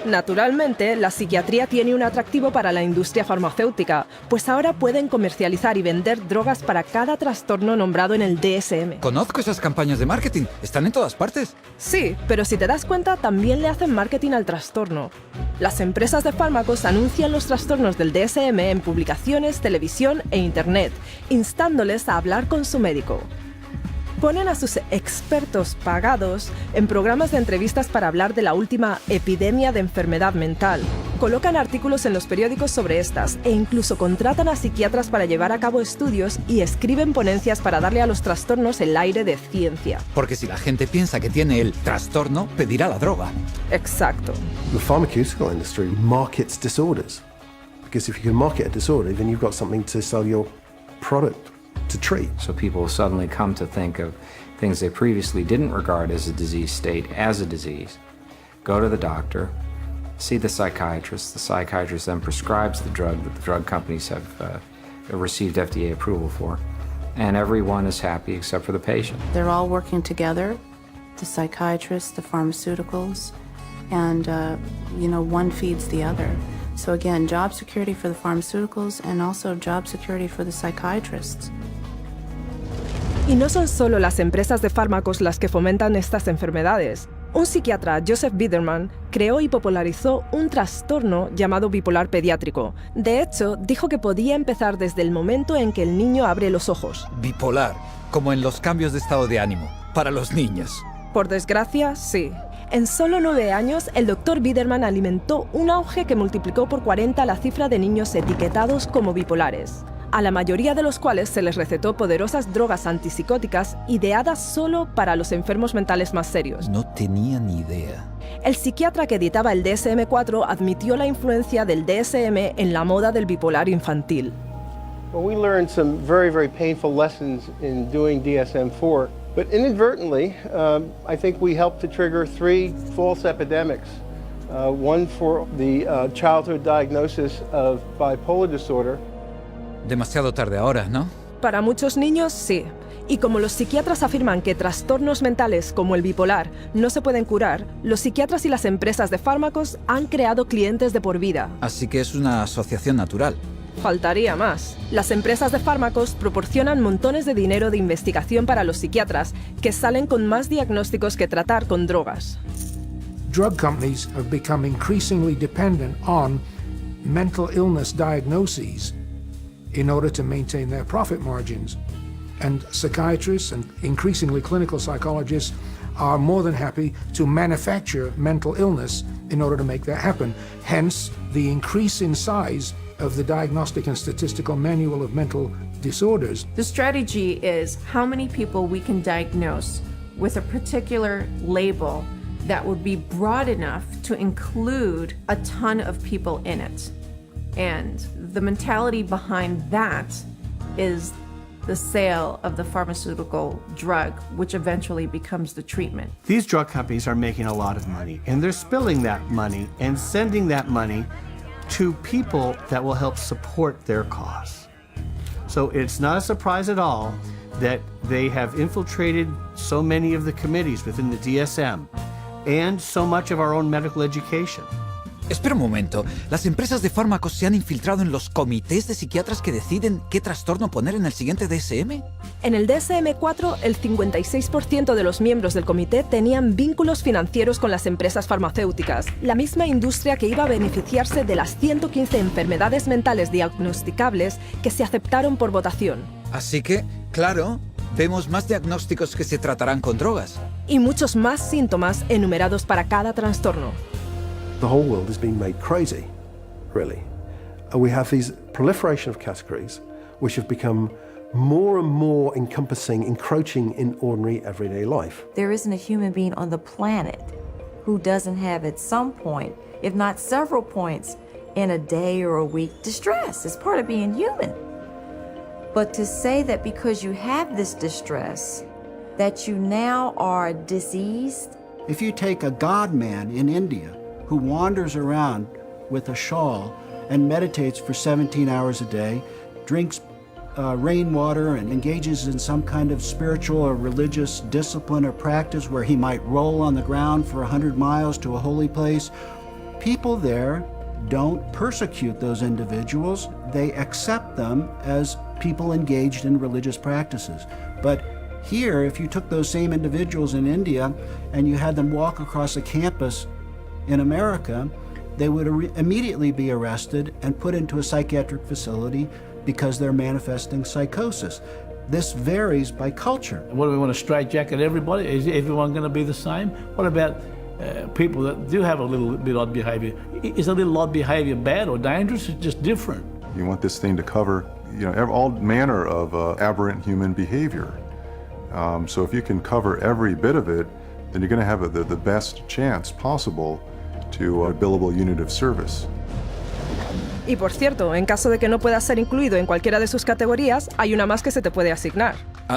Naturalmente, la psiquiatría tiene un atractivo para la industria farmacéutica, pues ahora pueden comercializar y vender drogas para cada trastorno nombrado en el DSM. Conozco esas campañas de marketing, están en todas partes. Sí, pero si te das cuenta, también le hacen marketing al trastorno. Las empresas de fármacos anuncian los trastornos del DSM en publicaciones, televisión e internet, instándoles a hablar con su médico. Ponen a sus expertos pagados en programas de entrevistas para hablar de la última epidemia de enfermedad mental. Colocan artículos en los periódicos sobre estas e incluso contratan a psiquiatras para llevar a cabo estudios y escriben ponencias para darle a los trastornos el aire de ciencia. Porque si la gente piensa que tiene el trastorno, pedirá la droga. Exacto. The pharmaceutical industry markets disorders. Because if you can market a disorder, then you've got something to sell your product to treat. So people suddenly come to think of things they previously didn't regard as a disease state as a disease, go to the doctor, see the psychiatrist then prescribes the drug that the drug companies have received FDA approval for, and everyone is happy except for the patient. They're all working together, the psychiatrists, the pharmaceuticals, and one feeds the other. So again, job security for the pharmaceuticals and also job security for the psychiatrists. Y no son solo las empresas de fármacos las que fomentan estas enfermedades. Un psiquiatra, Joseph Biederman, creó y popularizó un trastorno llamado bipolar pediátrico. De hecho, dijo que podía empezar desde el momento en que el niño abre los ojos. Bipolar, como en los cambios de estado de ánimo, para los niños. Por desgracia, sí. En solo 9 años, el Dr. Biederman alimentó un auge que multiplicó por 40 la cifra de niños etiquetados como bipolares, a la mayoría de los cuales se les recetó poderosas drogas antipsicóticas ideadas solo para los enfermos mentales más serios. No tenía ni idea. El psiquiatra que editaba el DSM-4 admitió la influencia del DSM en la moda del bipolar infantil. Well, we learned some very, very painful lessons in doing DSM-4, but inadvertently, I think we helped to trigger 3 false epidemics. One for the childhood diagnosis of bipolar disorder. Demasiado tarde ahora, ¿no? Para muchos niños, sí. Y como los psiquiatras afirman que trastornos mentales como el bipolar no se pueden curar, los psiquiatras y las empresas de fármacos han creado clientes de por vida. Así que es una asociación natural. Faltaría más. Las empresas de fármacos proporcionan montones de dinero de investigación para los psiquiatras, que salen con más diagnósticos que tratar con drogas. Drug companies have become increasingly dependent on mental illness diagnoses in order to maintain their profit margins. And psychiatrists and increasingly clinical psychologists are more than happy to manufacture mental illness in order to make that happen. Hence, the increase in size of the Diagnostic and Statistical Manual of Mental Disorders. The strategy is how many people we can diagnose with a particular label that would be broad enough to include a ton of people in it. And the mentality behind that is the sale of the pharmaceutical drug, which eventually becomes the treatment. These drug companies are making a lot of money, and they're spilling that money and sending that money to people that will help support their cause. So it's not a surprise at all that they have infiltrated so many of the committees within the DSM and so much of our own medical education. Espera un momento, ¿las empresas de fármacos se han infiltrado en los comités de psiquiatras que deciden qué trastorno poner en el siguiente DSM? En el DSM-4, el 56% de los miembros del comité tenían vínculos financieros con las empresas farmacéuticas, la misma industria que iba a beneficiarse de las 115 enfermedades mentales diagnosticables que se aceptaron por votación. Así que, claro, vemos más diagnósticos que se tratarán con drogas. Y muchos más síntomas enumerados para cada trastorno. The whole world has been made crazy, really. We have these proliferation of categories which have become more and more encompassing, encroaching in ordinary everyday life. There isn't a human being on the planet who doesn't have at some point, if not several points, in a day or a week, distress. It's part of being human. But to say that because you have this distress, that you now are diseased. If you take a god man in India who wanders around with a shawl and meditates for 17 hours a day, drinks rainwater and engages in some kind of spiritual or religious discipline or practice where he might roll on the ground for 100 miles to a holy place, people there don't persecute those individuals. They accept them as people engaged in religious practices. But here, if you took those same individuals in India and you had them walk across a campus in America, they would immediately be arrested and put into a psychiatric facility because they're manifesting psychosis. This varies by culture. What do we want to straitjacket everybody? Is everyone going to be the same? What about people that do have a little bit odd behavior? Is a little odd behavior bad or dangerous? It's just different. You want this thing to cover, all manner of aberrant human behavior. So if you can cover every bit of it, then you're going to have the best chance possible to a billable unit of service. Y por cierto, en caso de que no puedas ser incluido en cualquiera de sus categorías, hay una más que se te puede asignar.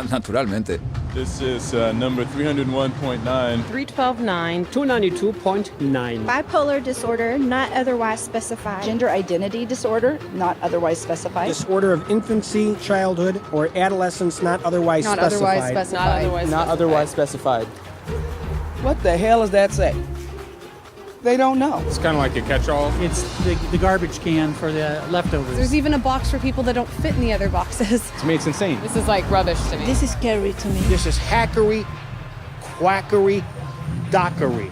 Naturalmente. This is number 301.9. 312.9. 292.9. Bipolar disorder, not otherwise specified. Gender identity disorder, not otherwise specified. Disorder of infancy, childhood, or adolescence, not otherwise specified. Not otherwise specified. What the hell does that say? They don't know. It's kind of like a catch-all. It's the garbage can for the leftovers. There's even a box for people that don't fit in the other boxes. To me, it's insane. This is like rubbish to me. This is scary to me. This is hackery, quackery, dockery.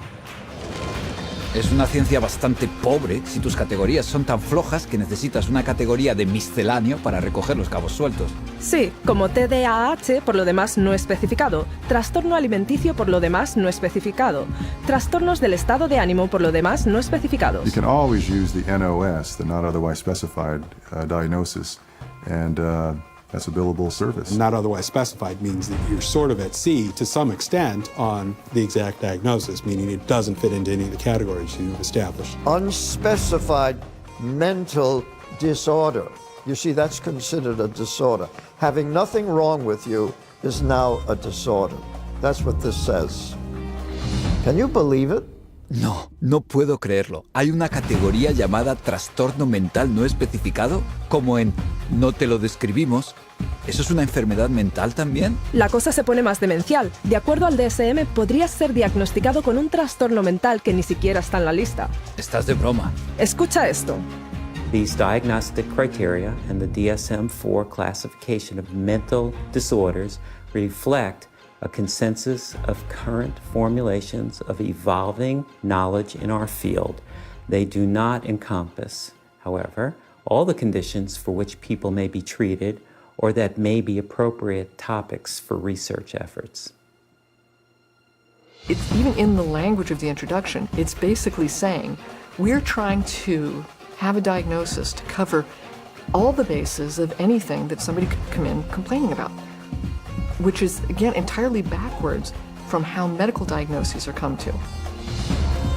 Es una ciencia bastante pobre si tus categorías son tan flojas que necesitas una categoría de misceláneo para recoger los cabos sueltos. Sí, como TDAH por lo demás no especificado, trastorno alimenticio por lo demás no especificado, trastornos del estado de ánimo por lo demás no especificados. You can always use the NOS, the not otherwise specified diagnosis, and that's a billable service. Not otherwise specified means that you're sort of at sea to some extent on the exact diagnosis, meaning it doesn't fit into any of the categories you've established. Unspecified mental disorder. You see, that's considered a disorder. Having nothing wrong with you is now a disorder. That's what this says. Can you believe it? No puedo creerlo. ¿Hay una categoría llamada trastorno mental no especificado? Como en no te lo describimos. ¿Eso es una enfermedad mental también? La cosa se pone más demencial. De acuerdo al DSM, podrías ser diagnosticado con un trastorno mental que ni siquiera está en la lista. Estás de broma. Escucha esto. These diagnostic criteria and the DSM-4 classification of mental disorders reflect a consensus of current formulations of evolving knowledge in our field. They do not encompass, however, all the conditions for which people may be treated or that may be appropriate topics for research efforts. It's even in the language of the introduction, it's basically saying we're trying to have a diagnosis to cover all the bases of anything that somebody could come in complaining about, which is, again, entirely backwards from how medical diagnoses are come to.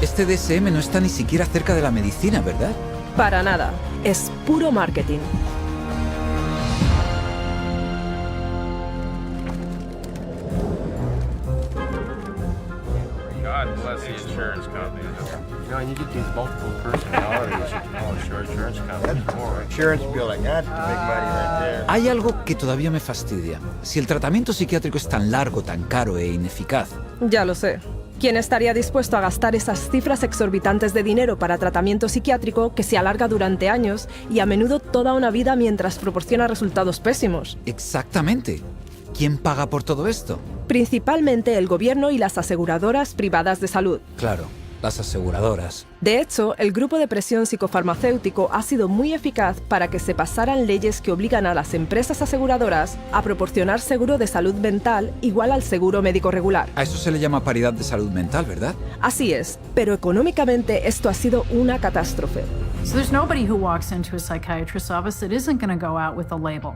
Este DSM no está ni siquiera cerca de la medicina, ¿verdad? Para nada. Es puro marketing. God bless the insurance company. And you get these multiple personalities. Sure, insurance companies more. Insurance billing, that's the big money right there. Hay algo que todavía me fastidia. Si el tratamiento psiquiátrico es tan largo, tan caro e ineficaz... Ya lo sé. ¿Quién estaría dispuesto a gastar esas cifras exorbitantes de dinero para tratamiento psiquiátrico que se alarga durante años y a menudo toda una vida mientras proporciona resultados pésimos? Exactamente. ¿Quién paga por todo esto? Principalmente el gobierno y las aseguradoras privadas de salud. Claro, las aseguradoras. De hecho, el grupo de presión psicofarmacéutico ha sido muy eficaz para que se pasaran leyes que obligan a las empresas aseguradoras a proporcionar seguro de salud mental igual al seguro médico regular. A eso se le llama paridad de salud mental, ¿verdad? Así es, pero económicamente esto ha sido una catástrofe. So there's nobody who walks into a psychiatrist's office that isn't going to go out with a label.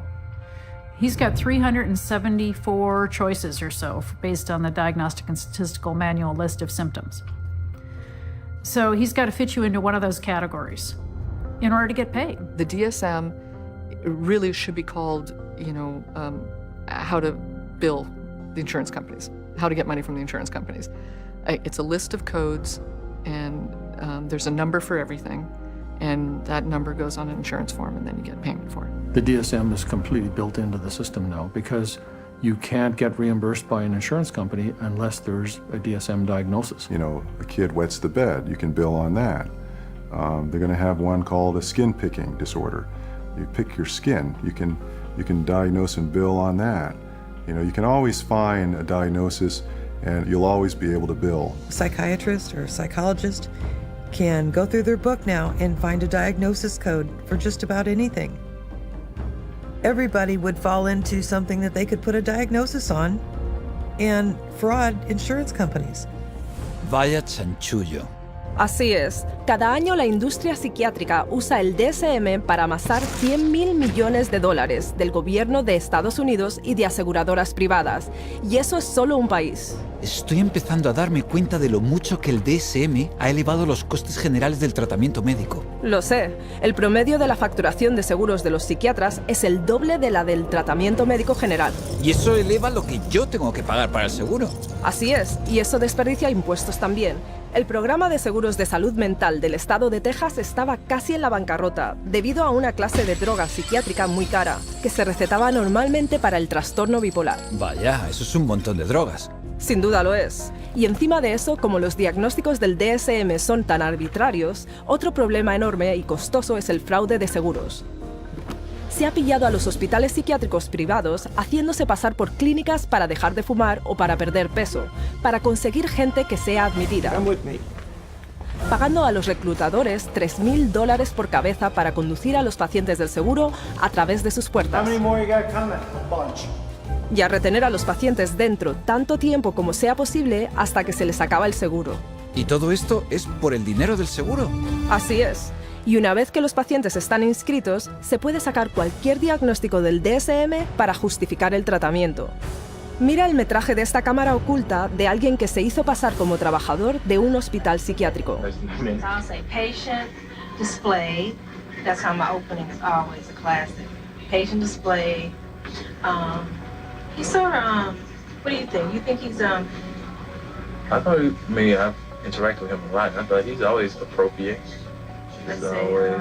He's got 374 choices or so based on the Diagnostic and Statistical Manual list of symptoms. So he's got to fit you into one of those categories in order to get paid. The DSM really should be called, how to bill the insurance companies, how to get money from the insurance companies. It's a list of codes, and there's a number for everything, and that number goes on an insurance form, and then you get payment for it. The DSM is completely built into the system now because you can't get reimbursed by an insurance company unless there's a DSM diagnosis. You know, a kid wets the bed, you can bill on that. They're going to have one called a skin picking disorder. You pick your skin, you can diagnose and bill on that. You know, you can always find a diagnosis and you'll always be able to bill. A psychiatrist or a psychologist can go through their book now and find a diagnosis code for just about anything. Everybody would fall into something that they could put a diagnosis on and fraud insurance companies. Vaya chanchullo. Así es, cada año la industria psiquiátrica usa el DSM para amasar $100.000 millones del gobierno de Estados Unidos y de aseguradoras privadas. Y eso es solo un país. Estoy empezando a darme cuenta de lo mucho que el DSM ha elevado los costes generales del tratamiento médico. Lo sé. El promedio de la facturación de seguros de los psiquiatras es el doble de la del tratamiento médico general. Y eso eleva lo que yo tengo que pagar para el seguro. Así es, y eso desperdicia impuestos también. El programa de seguros de salud mental del estado de Texas estaba casi en la bancarrota debido a una clase de droga psiquiátrica muy cara que se recetaba normalmente para el trastorno bipolar. Vaya, eso es un montón de drogas. Sin duda lo es. Y encima de eso, como los diagnósticos del DSM son tan arbitrarios, otro problema enorme y costoso es el fraude de seguros. Se ha pillado a los hospitales psiquiátricos privados haciéndose pasar por clínicas para dejar de fumar o para perder peso, para conseguir gente que sea admitida. Pagando a los reclutadores $3.000 por cabeza para conducir a los pacientes del seguro a través de sus puertas. Y a retener a los pacientes dentro tanto tiempo como sea posible hasta que se les acaba el seguro. ¿Y todo esto es por el dinero del seguro? Así es. Y una vez que los pacientes están inscritos, se puede sacar cualquier diagnóstico del DSM para justificar el tratamiento. Mira el metraje de esta cámara oculta de alguien que se hizo pasar como trabajador de un hospital psiquiátrico. Patient display. That's how my opening is always a classic. Patient display. He's sort of, what do you think? You think he's, I thought, I've interacted with him a lot, and I thought he's always appropriate. Let's say,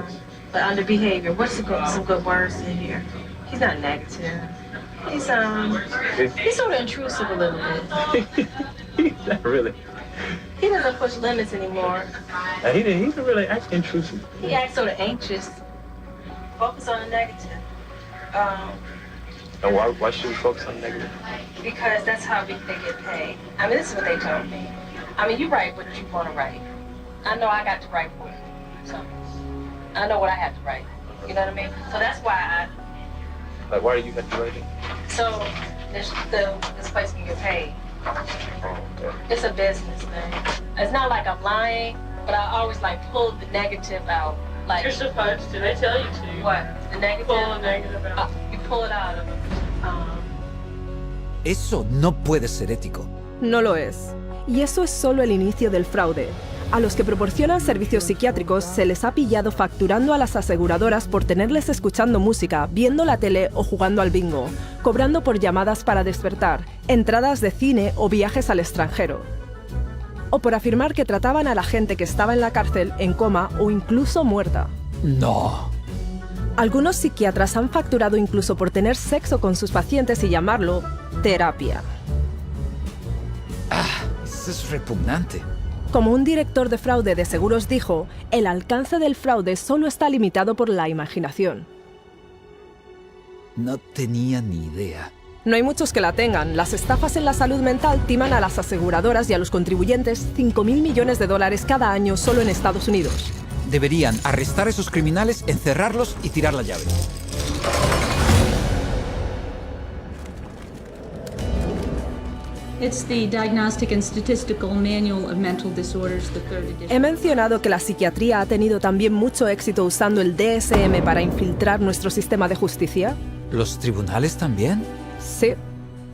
but under behavior, what's some good words in here? He's not negative. He's sort of intrusive a little bit. Not really. He doesn't push limits anymore. He's really actually intrusive. He acts sort of anxious. Focus on the negative. And why should we focus on negative? Because that's how they get paid. I mean, this is what they told me. I mean, you write what you want to write. I know I got to write for it. So I know what I have to write. You know what I mean? So that's why why do you have to write it? So this place can get paid. Oh, okay. It's a business thing. It's not like I'm lying, but I always pull the negative out. You're supposed to. They tell you to. What? The negative? Pull the negative out. You pull it out of them. Eso no puede ser ético. No lo es. Y eso es solo el inicio del fraude. A los que proporcionan servicios psiquiátricos se les ha pillado facturando a las aseguradoras por tenerles escuchando música, viendo la tele o jugando al bingo, cobrando por llamadas para despertar, entradas de cine o viajes al extranjero. O por afirmar que trataban a la gente que estaba en la cárcel en coma o incluso muerta. No. Algunos psiquiatras han facturado incluso por tener sexo con sus pacientes y llamarlo terapia. Eso es repugnante. Como un director de fraude de seguros dijo, el alcance del fraude solo está limitado por la imaginación. No tenía ni idea. No hay muchos que la tengan. Las estafas en la salud mental timan a las aseguradoras y a los contribuyentes 5.000 millones de dólares cada año solo en Estados Unidos. Deberían arrestar a esos criminales, encerrarlos y tirar la llave. It's the Diagnostic and Statistical Manual of Mental Disorders, the third edition. He mencionado que la psiquiatría ha tenido también mucho éxito usando el DSM para infiltrar nuestro sistema de justicia. ¿Los tribunales también? Sí.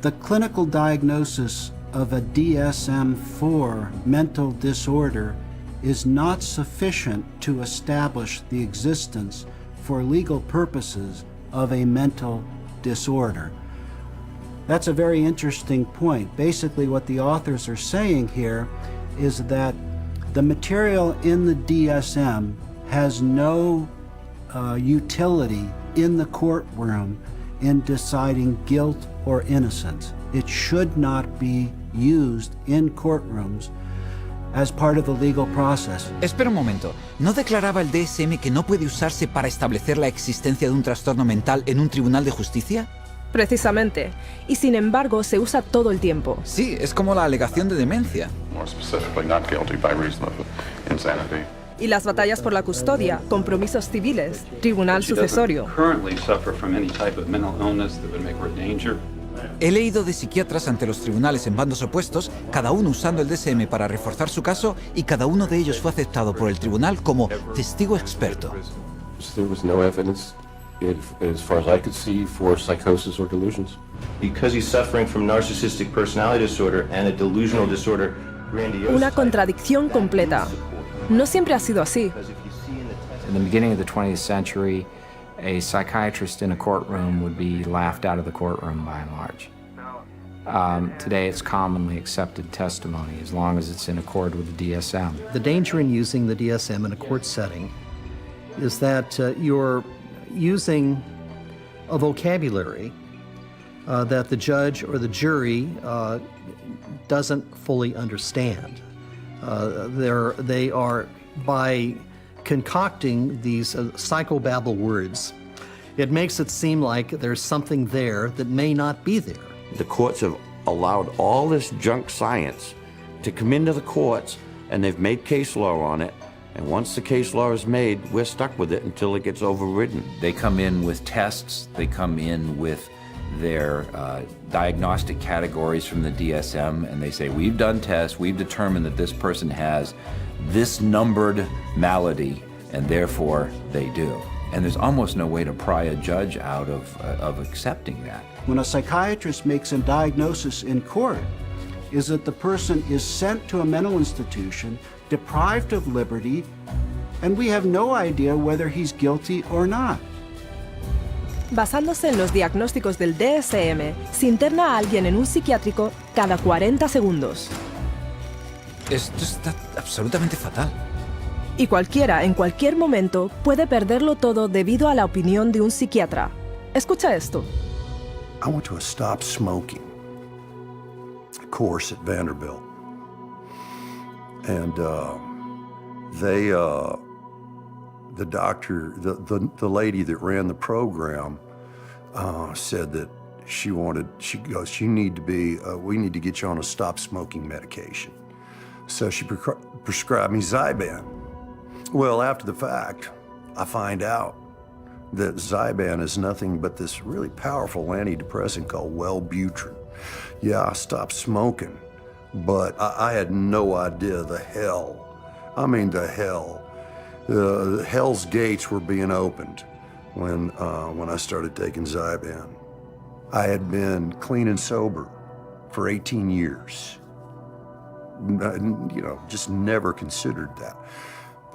The clinical diagnosis of a DSM-4 mental disorder is not sufficient to establish the existence for legal purposes of a mental disorder. That's a very interesting point. Basically, what the authors are saying here is that the material in the DSM has no utility in the courtroom in deciding guilt or innocence. It should not be used in courtrooms as part of the legal process. Espera un momento. ¿No declaraba el DSM que no puede usarse para establecer la existencia de un trastorno mental en un tribunal de justicia? Precisamente. Y sin embargo, se usa todo el tiempo. Sí, es como la alegación de demencia. More specifically, not guilty by reason of insanity. Y las batallas por la custodia, compromisos civiles, tribunal sucesorio. Currently suffer from any type of mental illness that would make her a danger. He leído de psiquiatras ante los tribunales en bandos opuestos, cada uno usando el DSM para reforzar su caso, y cada uno de ellos fue aceptado por el tribunal como testigo experto. There was no evidence, as far as I could see, for psychosis or delusions. Because he's suffering from narcissistic personality disorder and a delusional disorder grandiose. Una contradicción completa. No siempre ha sido así. In the beginning of the 20th century, a psychiatrist in a courtroom would be laughed out of the courtroom by and large. Today, it's commonly accepted testimony as long as it's in accord with the DSM. The danger in using the DSM in a court setting is that you're using a vocabulary that the judge or the jury doesn't fully understand. They are, by concocting these psychobabble words, it makes it seem like there's something there that may not be there. The courts have allowed all this junk science to come into the courts, and they've made case law on it. And once the case law is made, we're stuck with it until it gets overridden. They come in with tests, they come in with their diagnostic categories from the DSM, and they say, we've done tests, we've determined that this person has this numbered malady, and therefore they do. And there's almost no way to pry a judge out of accepting that. When a psychiatrist makes a diagnosis in court, is that the person is sent to a mental institution, deprived of liberty, and we have no idea whether he's guilty or not. Basándose en los diagnósticos del DSM, se interna a alguien en un psiquiátrico cada 40 segundos. Esto está absolutamente fatal. Y cualquiera, en cualquier momento, puede perderlo todo debido a la opinión de un psiquiatra. Escucha esto. I went to a stop smoking course at Vanderbilt. And the doctor, the lady that ran the program said that she goes, we need to get you on a stop smoking medication. So she prescribed me Zyban. Well, after the fact, I find out that Zyban is nothing but this really powerful antidepressant called Wellbutrin. Yeah, I stopped smoking, but I had no idea the hell. I mean, the hell. The hell's gates were being opened when I started taking Zyban. I had been clean and sober for 18 years. Just never considered that.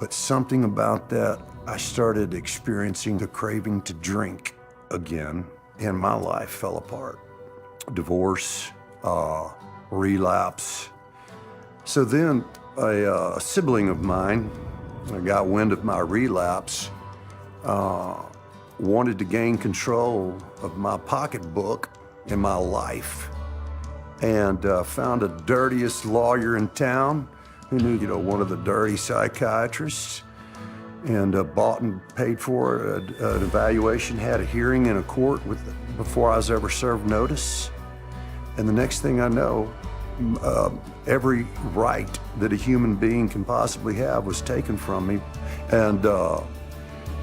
But something about that, I started experiencing the craving to drink again, and my life fell apart. Divorce, relapse. So then a sibling of mine got wind of my relapse, wanted to gain control of my pocketbook and my life, and found the dirtiest lawyer in town who knew, one of the dirty psychiatrists, and bought and paid for an evaluation, had a hearing in a court before I was ever served notice. And the next thing I know, every right that a human being can possibly have was taken from me. And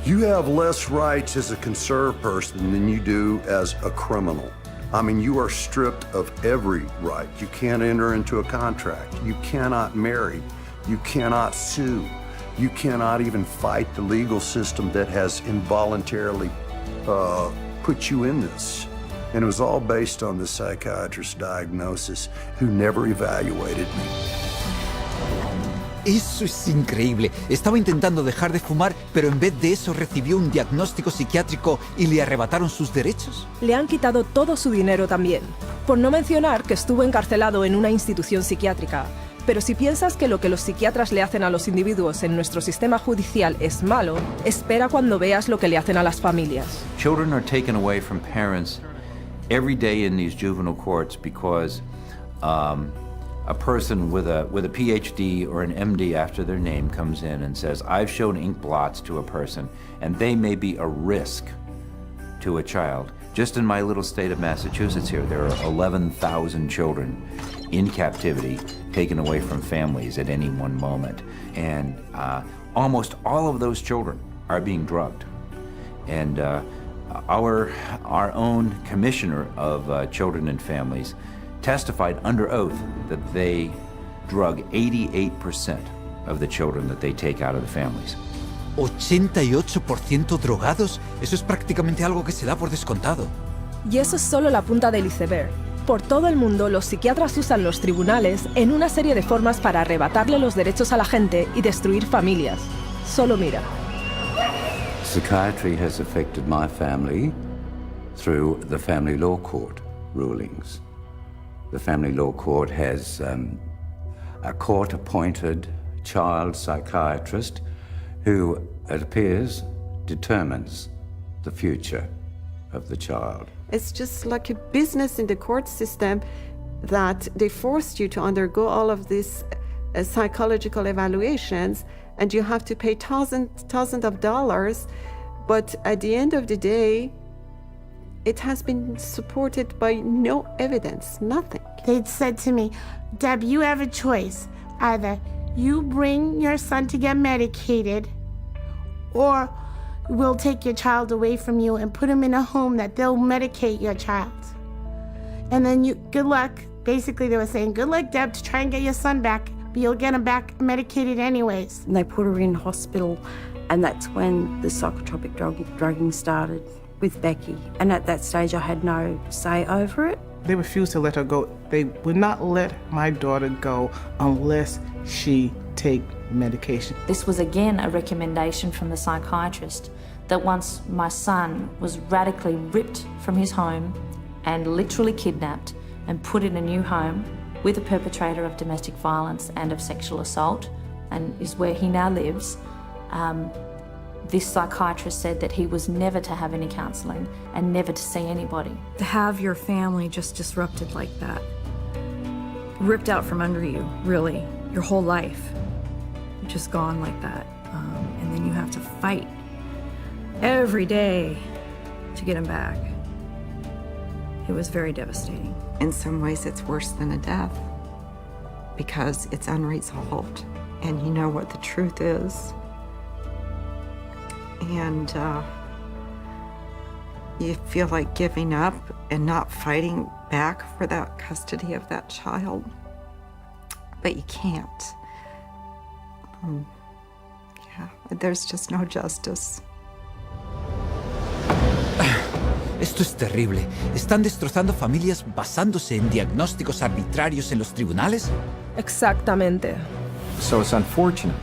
you have less rights as a conserved person than you do as a criminal. I mean, you are stripped of every right. You can't enter into a contract. You cannot marry. You cannot sue. You cannot even fight the legal system that has involuntarily put you in this. And it was all based on the psychiatrist's diagnosis, who never evaluated me. Eso es increíble. Estaba intentando dejar de fumar, pero en vez de eso recibió un diagnóstico psiquiátrico y le arrebataron sus derechos. Le han quitado todo su dinero también, por no mencionar que estuvo encarcelado en una institución psiquiátrica. Pero si piensas que lo que los psiquiatras le hacen a los individuos en nuestro sistema judicial es malo, espera cuando veas lo que le hacen a las familias. Children are taken away from parents every day in these juvenile courts because a person with a PhD or an MD after their name comes in and says, I've shown ink blots to a person, and they may be a risk to a child. Just in my little state of Massachusetts here, there are 11,000 children in captivity, taken away from families at any one moment. And almost all of those children are being drugged. And our own commissioner of children and families testified under oath that they drug 88% of the children that they take out of the families. 88% drogados, eso es prácticamente algo que se da por descontado. Y eso es solo la punta del iceberg. Por todo el mundo, los psiquiatras usan los tribunales en una serie de formas para arrebatarle los derechos a la gente y destruir familias. Solo mira. Psychiatry has affected my family through the family law court rulings. The family law court has a court-appointed child psychiatrist who, it appears, determines the future of the child. It's just like a business in the court system that they forced you to undergo all of these psychological evaluations, and you have to pay thousands of dollars, but at the end of the day, it has been supported by no evidence, nothing. They'd said to me, Deb, you have a choice. Either you bring your son to get medicated, or we'll take your child away from you and put him in a home that they'll medicate your child. And then good luck. Basically, they were saying, good luck, Deb, to try and get your son back, but you'll get him back medicated anyways. And they put her in hospital, and that's when the psychotropic drugging started with Becky. And at that stage, I had no say over it. They refused to let her go. They would not let my daughter go unless she take medication. This was again a recommendation from the psychiatrist that once my son was radically ripped from his home and literally kidnapped and put in a new home with a perpetrator of domestic violence and of sexual assault, and is where he now lives, this psychiatrist said that he was never to have any counselling and never to see anybody. To have your family just disrupted like that, ripped out from under you, really, your whole life, just gone like that. And then you have to fight every day to get them back. It was very devastating. In some ways, it's worse than a death because it's unresolved and you know what the truth is. And you feel like giving up and not fighting back for that custody of that child, but you can't. Yeah, there's just no justice. Esto es terrible. ¿Están destrozando familias basándose en diagnósticos arbitrarios en los tribunales? Exactamente. So it's unfortunate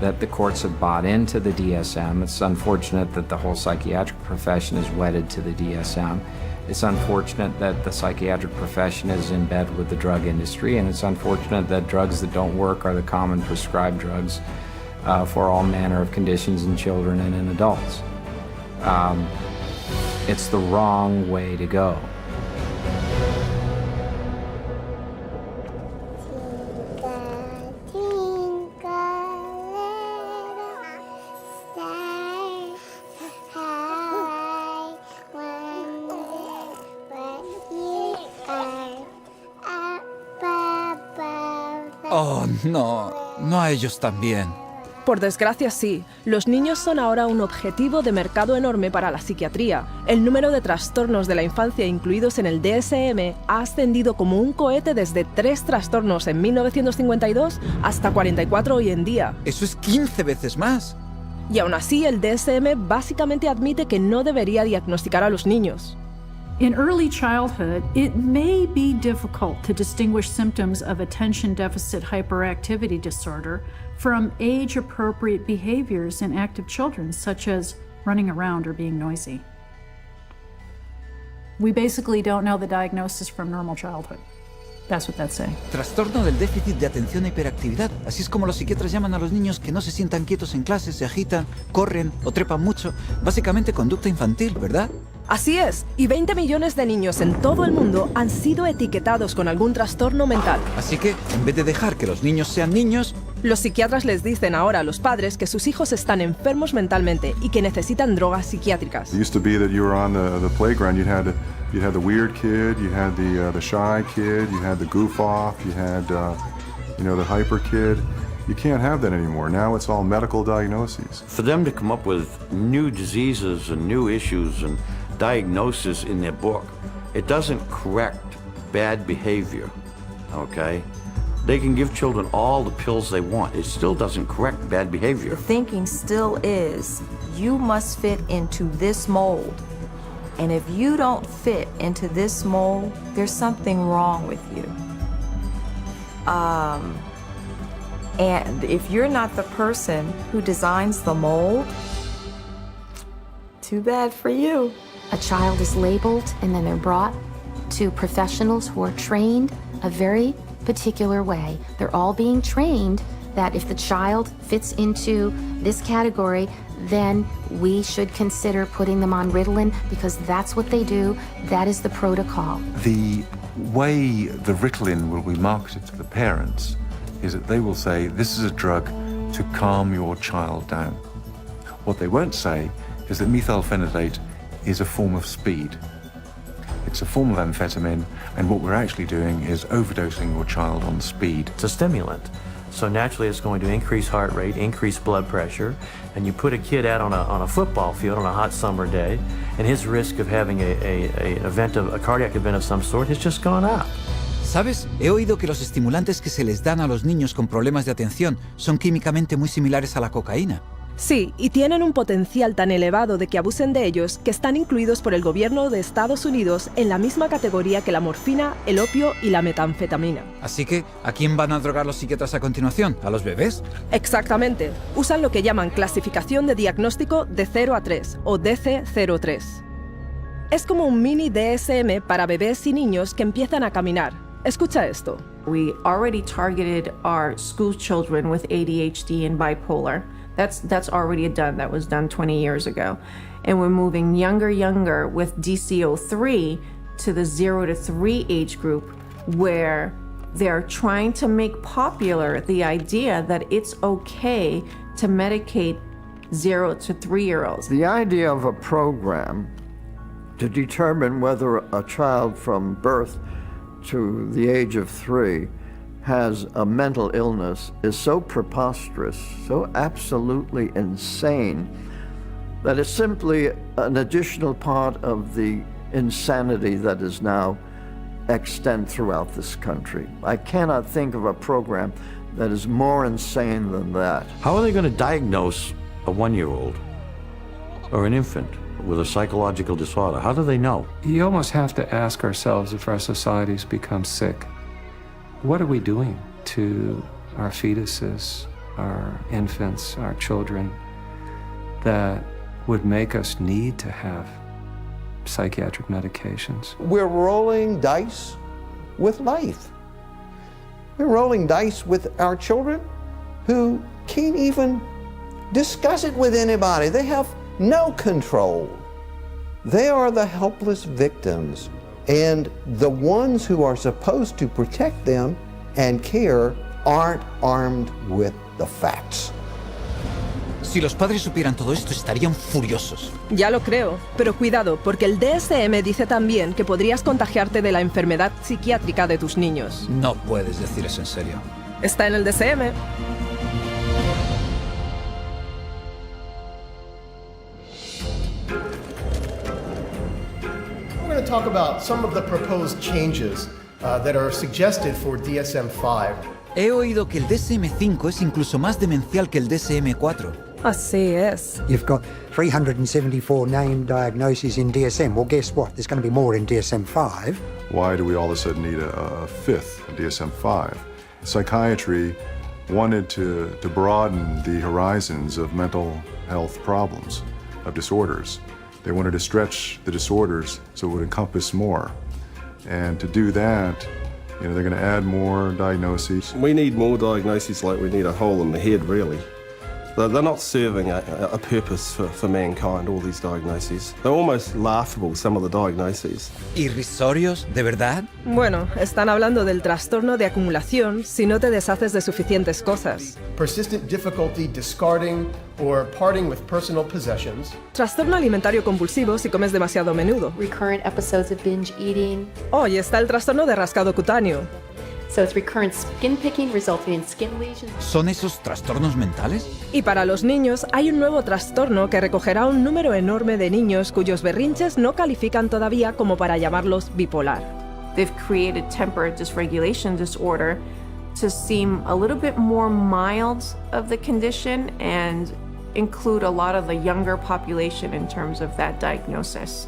that the courts have bought into the DSM. It's unfortunate that the whole psychiatric profession is wedded to the DSM. It's unfortunate that the psychiatric profession is in bed with the drug industry, and it's unfortunate that drugs that don't work are the common prescribed drugs for all manner of conditions in children and in adults. It's the wrong way to go. Oh, no. No a ellos también. Por desgracia, sí. Los niños son ahora un objetivo de mercado enorme para la psiquiatría. El número de trastornos de la infancia incluidos en el DSM ha ascendido como un cohete desde 3 trastornos en 1952 hasta 44 hoy en día. Eso es 15 veces más. Y aún así, el DSM básicamente admite que no debería diagnosticar a los niños. In early childhood, it may be difficult to distinguish symptoms of attention deficit hyperactivity disorder from age-appropriate behaviors in active children, such as running around or being noisy. We basically don't know the diagnosis from normal childhood. That's what that's saying. Trastorno del déficit de atención e hiperactividad. Así es como los psiquiatras llaman a los niños que no se sientan quietos en clase, se agitan, corren o trepan mucho. Básicamente conducta infantil, ¿verdad? Así es, y 20 millones de niños en todo el mundo han sido etiquetados con algún trastorno mental. Así que, en vez de dejar que los niños sean niños, los psiquiatras les dicen ahora a los padres que sus hijos están enfermos mentalmente y que necesitan drogas psiquiátricas. It used to be that you were on the playground, you'd had the weird kid, you had the shy kid, you had the goof off, you had the hyper kid. You can't have that anymore. Now it's all medical diagnoses. For them to come up with new diseases and new issues and diagnosis in their book, it doesn't correct bad behavior, okay? They can give children all the pills they want. It still doesn't correct bad behavior. The thinking still is, you must fit into this mold. And if you don't fit into this mold, there's something wrong with you. And if you're not the person who designs the mold, too bad for you. A child is labeled and then they're brought to professionals who are trained a very particular way. They're all being trained that if the child fits into this category, then we should consider putting them on Ritalin because that's what they do. That is the protocol. The way the Ritalin will be marketed to the parents is that they will say, this is a drug to calm your child down. What they won't say is that methylphenidate is a form of speed. It's a form of amphetamine, and what we're actually doing is overdosing your child on speed. It's a stimulant. So naturally it's going to increase heart rate, increase blood pressure, and you put a kid out on a football field on a hot summer day, and his risk of having a cardiac event of some sort has just gone up. ¿Sabes? He oído que los estimulantes que se les dan a los niños con problemas de atención son químicamente muy similares a la cocaína. Sí, y tienen un potencial tan elevado de que abusen de ellos que están incluidos por el gobierno de Estados Unidos en la misma categoría que la morfina, el opio y la metanfetamina. Así que, ¿a quién van a drogar los psiquiatras a continuación? ¿A los bebés? Exactamente. Usan lo que llaman clasificación de diagnóstico de 0 a 3 o DC-03. Es como un mini DSM para bebés y niños que empiezan a caminar. Escucha esto. We already targeted our school children with ADHD and bipolar. That's already done. That was done 20 years ago. And we're moving younger with DCO3 to the 0 to 3 age group where they're trying to make popular the idea that it's okay to medicate 0 to 3-year-olds. The idea of a program to determine whether a child from birth to the age of 3 has a mental illness is so preposterous, so absolutely insane, that it's simply an additional part of the insanity that is now extant throughout this country. I cannot think of a program that is more insane than that. How are they going to diagnose a 1-year-old or an infant with a psychological disorder? How do they know? You almost have to ask ourselves if our societies become sick. What are we doing to our fetuses, our infants, our children that would make us need to have psychiatric medications? We're rolling dice with life. We're rolling dice with our children who can't even discuss it with anybody. They have no control. They are the helpless victims, and the ones who are supposed to protect them and care aren't armed with the facts. Si los padres supieran todo esto, estarían furiosos. Ya lo creo, pero cuidado, porque el DSM dice también que podrías contagiarte de la enfermedad psiquiátrica de tus niños. No puedes decir eso en serio. está en el DSM. We're going to talk about some of the proposed changes that are suggested for DSM-5. He oído que el DSM-5 es incluso más demencial que el DSM-4. Así es. You've got 374 named diagnoses in DSM. Well, guess what? There's going to be more in DSM-5. Why do we all of a sudden need a fifth DSM-5? Psychiatry wanted to broaden the horizons of mental health problems, of disorders. They wanted to stretch the disorders so it would encompass more. And to do that, they're going to add more diagnoses. We need more diagnoses like we need a hole in the head, really. They're not serving a purpose for mankind, all these diagnoses. They're almost laughable, some of the diagnoses. ¿Irrisorios? ¿De verdad? Bueno, están hablando del trastorno de acumulación si no te deshaces de suficientes cosas. Persistent difficulty discarding or parting with personal possessions. Trastorno alimentario compulsivo si comes demasiado a menudo. Recurrent episodes of binge eating. Hoy está el trastorno de rascado cutáneo. So it's recurrent skin picking resulting in skin lesions. ¿Son esos trastornos mentales? Y para los niños hay un nuevo trastorno que recogerá un número enorme de niños cuyos berrinches no califican todavía como para llamarlos bipolar. They've created temper dysregulation disorder to seem a little bit more mild of the condition and include a lot of the younger population in terms of that diagnosis.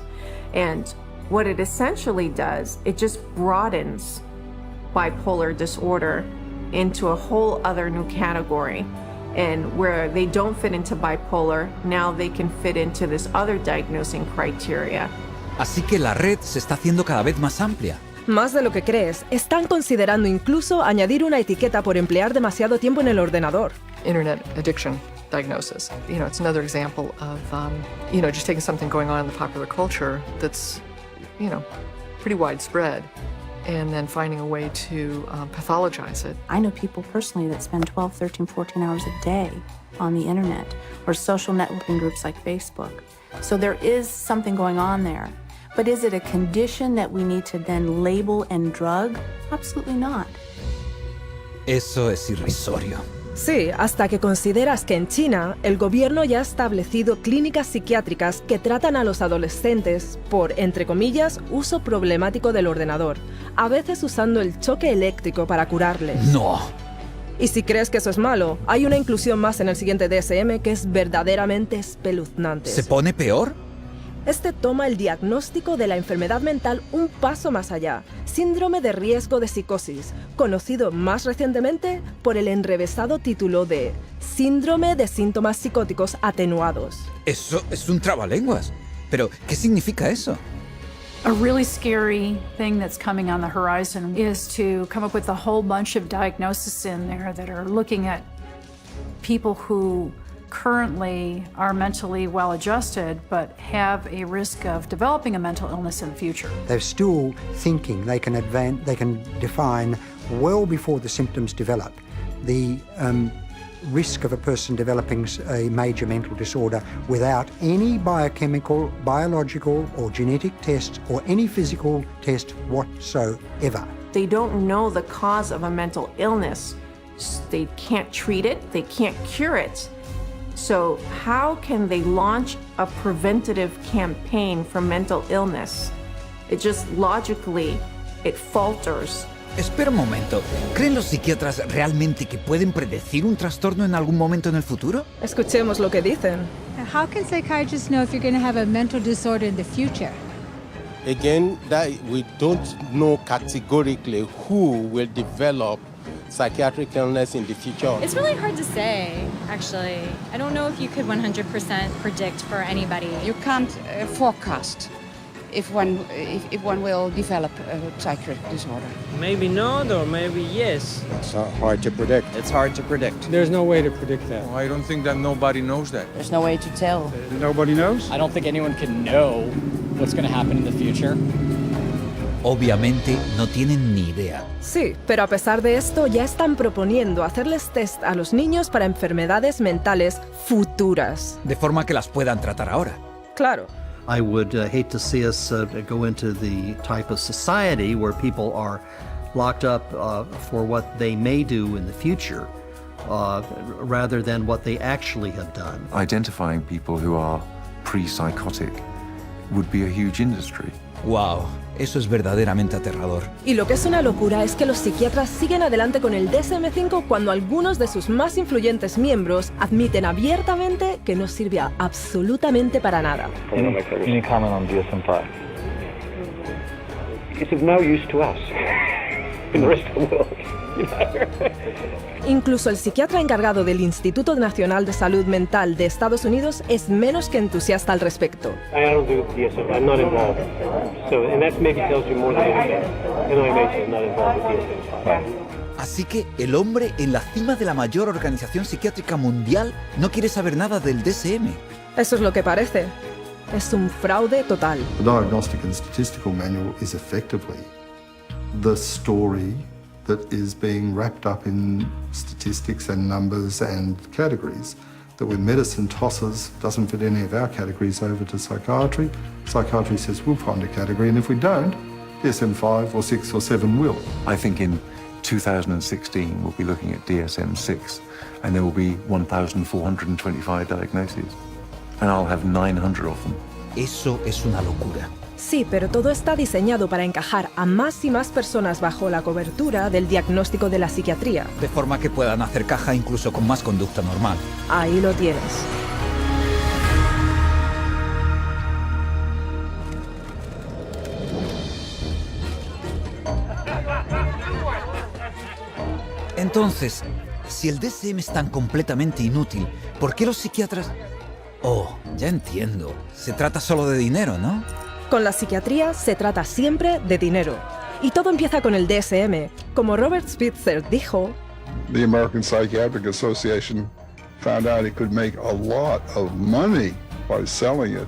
And what it essentially does, it just broadens bipolar disorder into a whole other new category. And where they don't fit into bipolar, now they can fit into this other diagnosing criteria. Así que la red se está haciendo cada vez más amplia. Más de lo que crees, están considerando incluso añadir una etiqueta por emplear demasiado tiempo en el ordenador. Internet addiction diagnosis. It's another example of, just taking something going on in the popular culture that's, pretty widespread, and then finding a way to pathologize it. I know people personally that spend 12, 13, 14 hours a day on the internet or social networking groups like Facebook. So there is something going on there. But is it a condition that we need to then label and drug? Absolutely not. Eso es irrisorio. Sí, hasta que consideras que en China el gobierno ya ha establecido clínicas psiquiátricas que tratan a los adolescentes por, entre comillas, uso problemático del ordenador, a veces usando el choque eléctrico para curarles. ¡No! Y si crees que eso es malo, hay una inclusión más en el siguiente DSM que es verdaderamente espeluznante. ¿Se pone peor? Este toma el diagnóstico de la enfermedad mental un paso más allá, síndrome de riesgo de psicosis, conocido más recientemente por el enrevesado título de síndrome de síntomas psicóticos atenuados. Eso es un trabalenguas. Pero, ¿qué significa eso? A really scary thing that's coming on the horizon is to come up with a whole bunch of diagnoses in there that are looking at people who currently are mentally well-adjusted but have a risk of developing a mental illness in the future. They're still thinking they can define well before the symptoms develop the risk of a person developing a major mental disorder without any biochemical, biological or genetic test or any physical test whatsoever. They don't know the cause of a mental illness. They can't treat it, they can't cure it. So how can they launch a preventative campaign for mental illness? It just logically, it falters. Espera un momento. ¿Creen los psiquiatras realmente que pueden predecir un trastorno en algún momento en el futuro? Escuchemos lo que dicen. How can psychiatrists know if you're going to have a mental disorder in the future? Again, that we don't know categorically who will develop psychiatric illness in the future. It's really hard to say, actually. I don't know if you could 100% predict for anybody. You can't forecast if one will develop a psychiatric disorder. Maybe not, or maybe yes. It's hard to predict. It's hard to predict. There's no way to predict that. Well, I don't think that nobody knows that. There's no way to tell. Nobody knows? I don't think anyone can know what's going to happen in the future. Obviamente no tienen ni idea. Sí, pero a pesar de esto ya están proponiendo hacerles test a los niños para enfermedades mentales futuras. De forma que las puedan tratar ahora. Claro. I would hate to see us go into the type of society where people are locked up for what they may do in the future rather than what they actually have done. Identifying people who are pre-psychotic would be a huge industry. Wow, eso es verdaderamente aterrador. Y lo que es una locura es que los psiquiatras siguen adelante con el DSM-5 cuando algunos de sus más influyentes miembros admiten abiertamente que no sirve absolutamente para nada. Any comment on DSM-5? It's of no use to us in the rest of the world. Incluso el psiquiatra encargado del Instituto Nacional de Salud Mental de Estados Unidos es menos que entusiasta al respecto. I don't do DSM. I'm not involved. So, and that maybe tells you more than anything. NIMH is not involved with DSM. Así que el hombre en la cima de la mayor organización psiquiátrica mundial no quiere saber nada del DSM. Eso es lo que parece. Es un fraude total. The Diagnostic and Statistical Manual is effectively the story that is being wrapped up in statistics and numbers and categories that when medicine tosses, doesn't fit any of our categories over to psychiatry, psychiatry says we'll find a category, and if we don't, DSM-5 or 6 or 7 will. I think in 2016 we'll be looking at DSM-6 and there will be 1,425 diagnoses and I'll have 900 of them. Eso es una locura. Sí, pero todo está diseñado para encajar a más y más personas bajo la cobertura del diagnóstico de la psiquiatría. De forma que puedan hacer caja incluso con más conducta normal. Ahí lo tienes. Entonces, si el DSM es tan completamente inútil, ¿por qué los psiquiatras...? Oh, ya entiendo. Se trata solo de dinero, ¿no? Con la psiquiatría se trata siempre de dinero. Y todo empieza con el DSM. Como Robert Spitzer dijo, The American Psychiatric Association found out it could make a lot of money by selling it.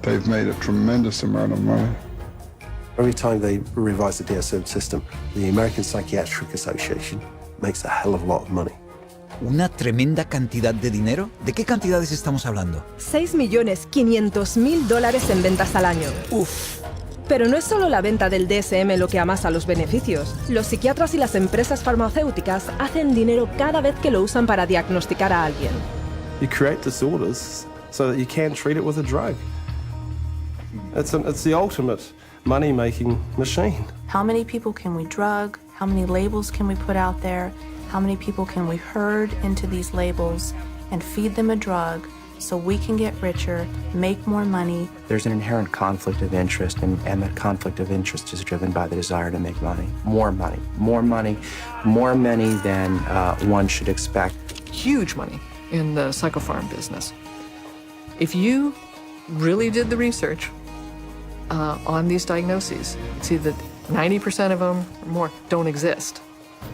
They've made a tremendous amount of money. Every time they revise the DSM system, the American Psychiatric Association makes a hell of a lot of money. ¿Una tremenda cantidad de dinero? ¿De qué cantidades estamos hablando? $6.500.000 en ventas al año. ¡Uf! Pero no es solo la venta del DSM lo que amasa los beneficios. Los psiquiatras y las empresas farmacéuticas hacen dinero cada vez que lo usan para diagnosticar a alguien. You create disorders so that you can treat it with a drug. It's the ultimate money-making machine. How many people can we drug? How many labels can we put out there? How many people can we herd into these labels and feed them a drug so we can get richer, make more money? There's an inherent conflict of interest, and that conflict of interest is driven by the desire to make money. More money, more money, more money than one should expect. Huge money in the psychopharm business. If you really did the research on these diagnoses, see that 90% of them or more don't exist.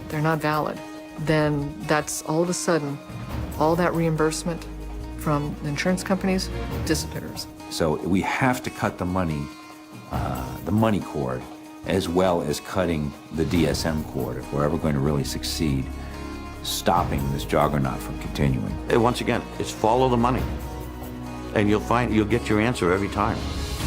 They're not valid. Then that's all of a sudden, all that reimbursement from the insurance companies disappears. So we have to cut the money cord, as well as cutting the DSM cord if we're ever going to really succeed stopping this juggernaut from continuing. Once again, it's follow the money. And you'll get your answer every time.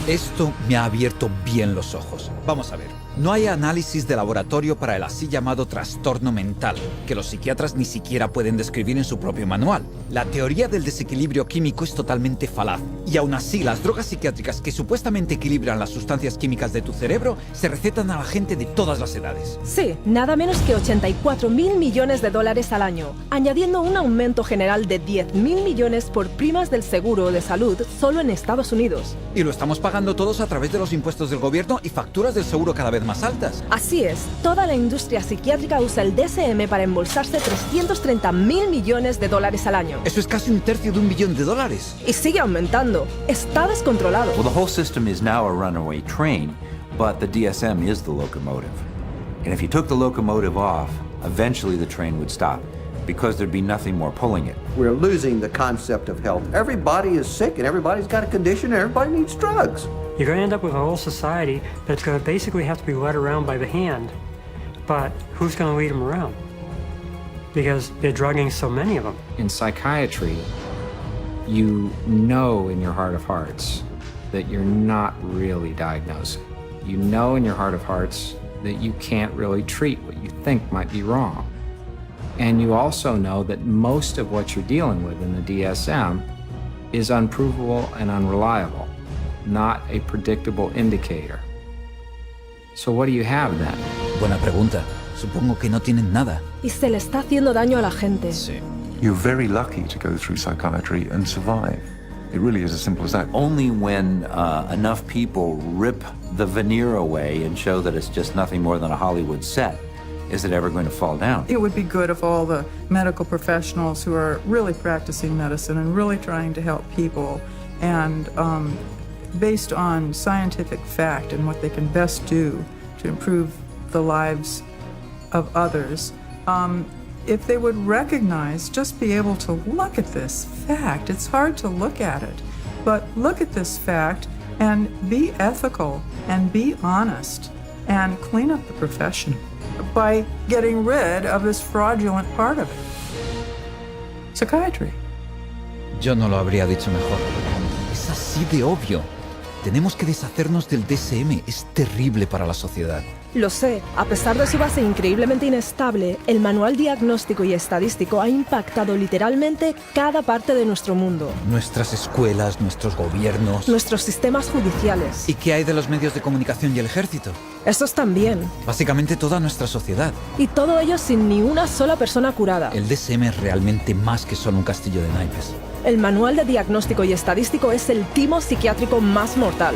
Esto me ha abierto bien los ojos. Vamos a ver. No hay análisis de laboratorio para el así llamado trastorno mental, que los psiquiatras ni siquiera pueden describir en su propio manual. La teoría del desequilibrio químico es totalmente falaz, y aún así las drogas psiquiátricas que supuestamente equilibran las sustancias químicas de tu cerebro se recetan a la gente de todas las edades. Sí, nada menos que $84.000 millones al año, añadiendo un aumento general de $10.000 millones por primas del seguro de salud solo en Estados Unidos. Y lo estamos pagando todos a través de los impuestos del gobierno y facturas del seguro cada vez más altas. Así es, toda la industria psiquiátrica usa el DSM para embolsarse $330.000 millones al año. Eso es casi un tercio de $1 billón. Y sigue aumentando. Está descontrolado. Well, the whole system is now a runaway train, but the DSM is the locomotive. And if you took the locomotive off, eventually the train would stop, because there'd be nothing more pulling it. We're losing the concept of health. Everybody is sick and everybody's got a condition and everybody needs drugs. You're going to end up with a whole society that's going to basically have to be led around by the hand. But who's going to lead them around? Because they're drugging so many of them. In psychiatry, you know in your heart of hearts that you're not really diagnosing. You know in your heart of hearts that you can't really treat what you think might be wrong. And you also know that most of what you're dealing with in the DSM is unprovable and unreliable, not a predictable indicator. So what do you have then? Buena pregunta. Supongo que no tienen nada. Y se le está haciendo daño a la gente. Sí. You're very lucky to go through psychiatry and survive. It really is as simple as that. Only when enough people rip the veneer away and show that it's just nothing more than a Hollywood set is it ever going to fall down. It would be good if all the medical professionals who are really practicing medicine and really trying to help people and based on scientific fact and what they can best do to improve the lives of others, if they would recognize, just be able to look at this fact. It's hard to look at it, but look at this fact and be ethical and be honest and clean up the profession by getting rid of this fraudulent part of it. Psychiatry. Yo no lo habría dicho mejor. Es así de obvio. Tenemos que deshacernos del DSM. Es terrible para la sociedad. Lo sé, a pesar de su base increíblemente inestable, el manual diagnóstico y estadístico ha impactado literalmente cada parte de nuestro mundo. Nuestras escuelas, nuestros gobiernos... Nuestros sistemas judiciales. ¿Y qué hay de los medios de comunicación y el ejército? Estos también. Básicamente toda nuestra sociedad. Y todo ello sin ni una sola persona curada. El DSM es realmente más que solo un castillo de naipes. El manual de diagnóstico y estadístico es el timo psiquiátrico más mortal.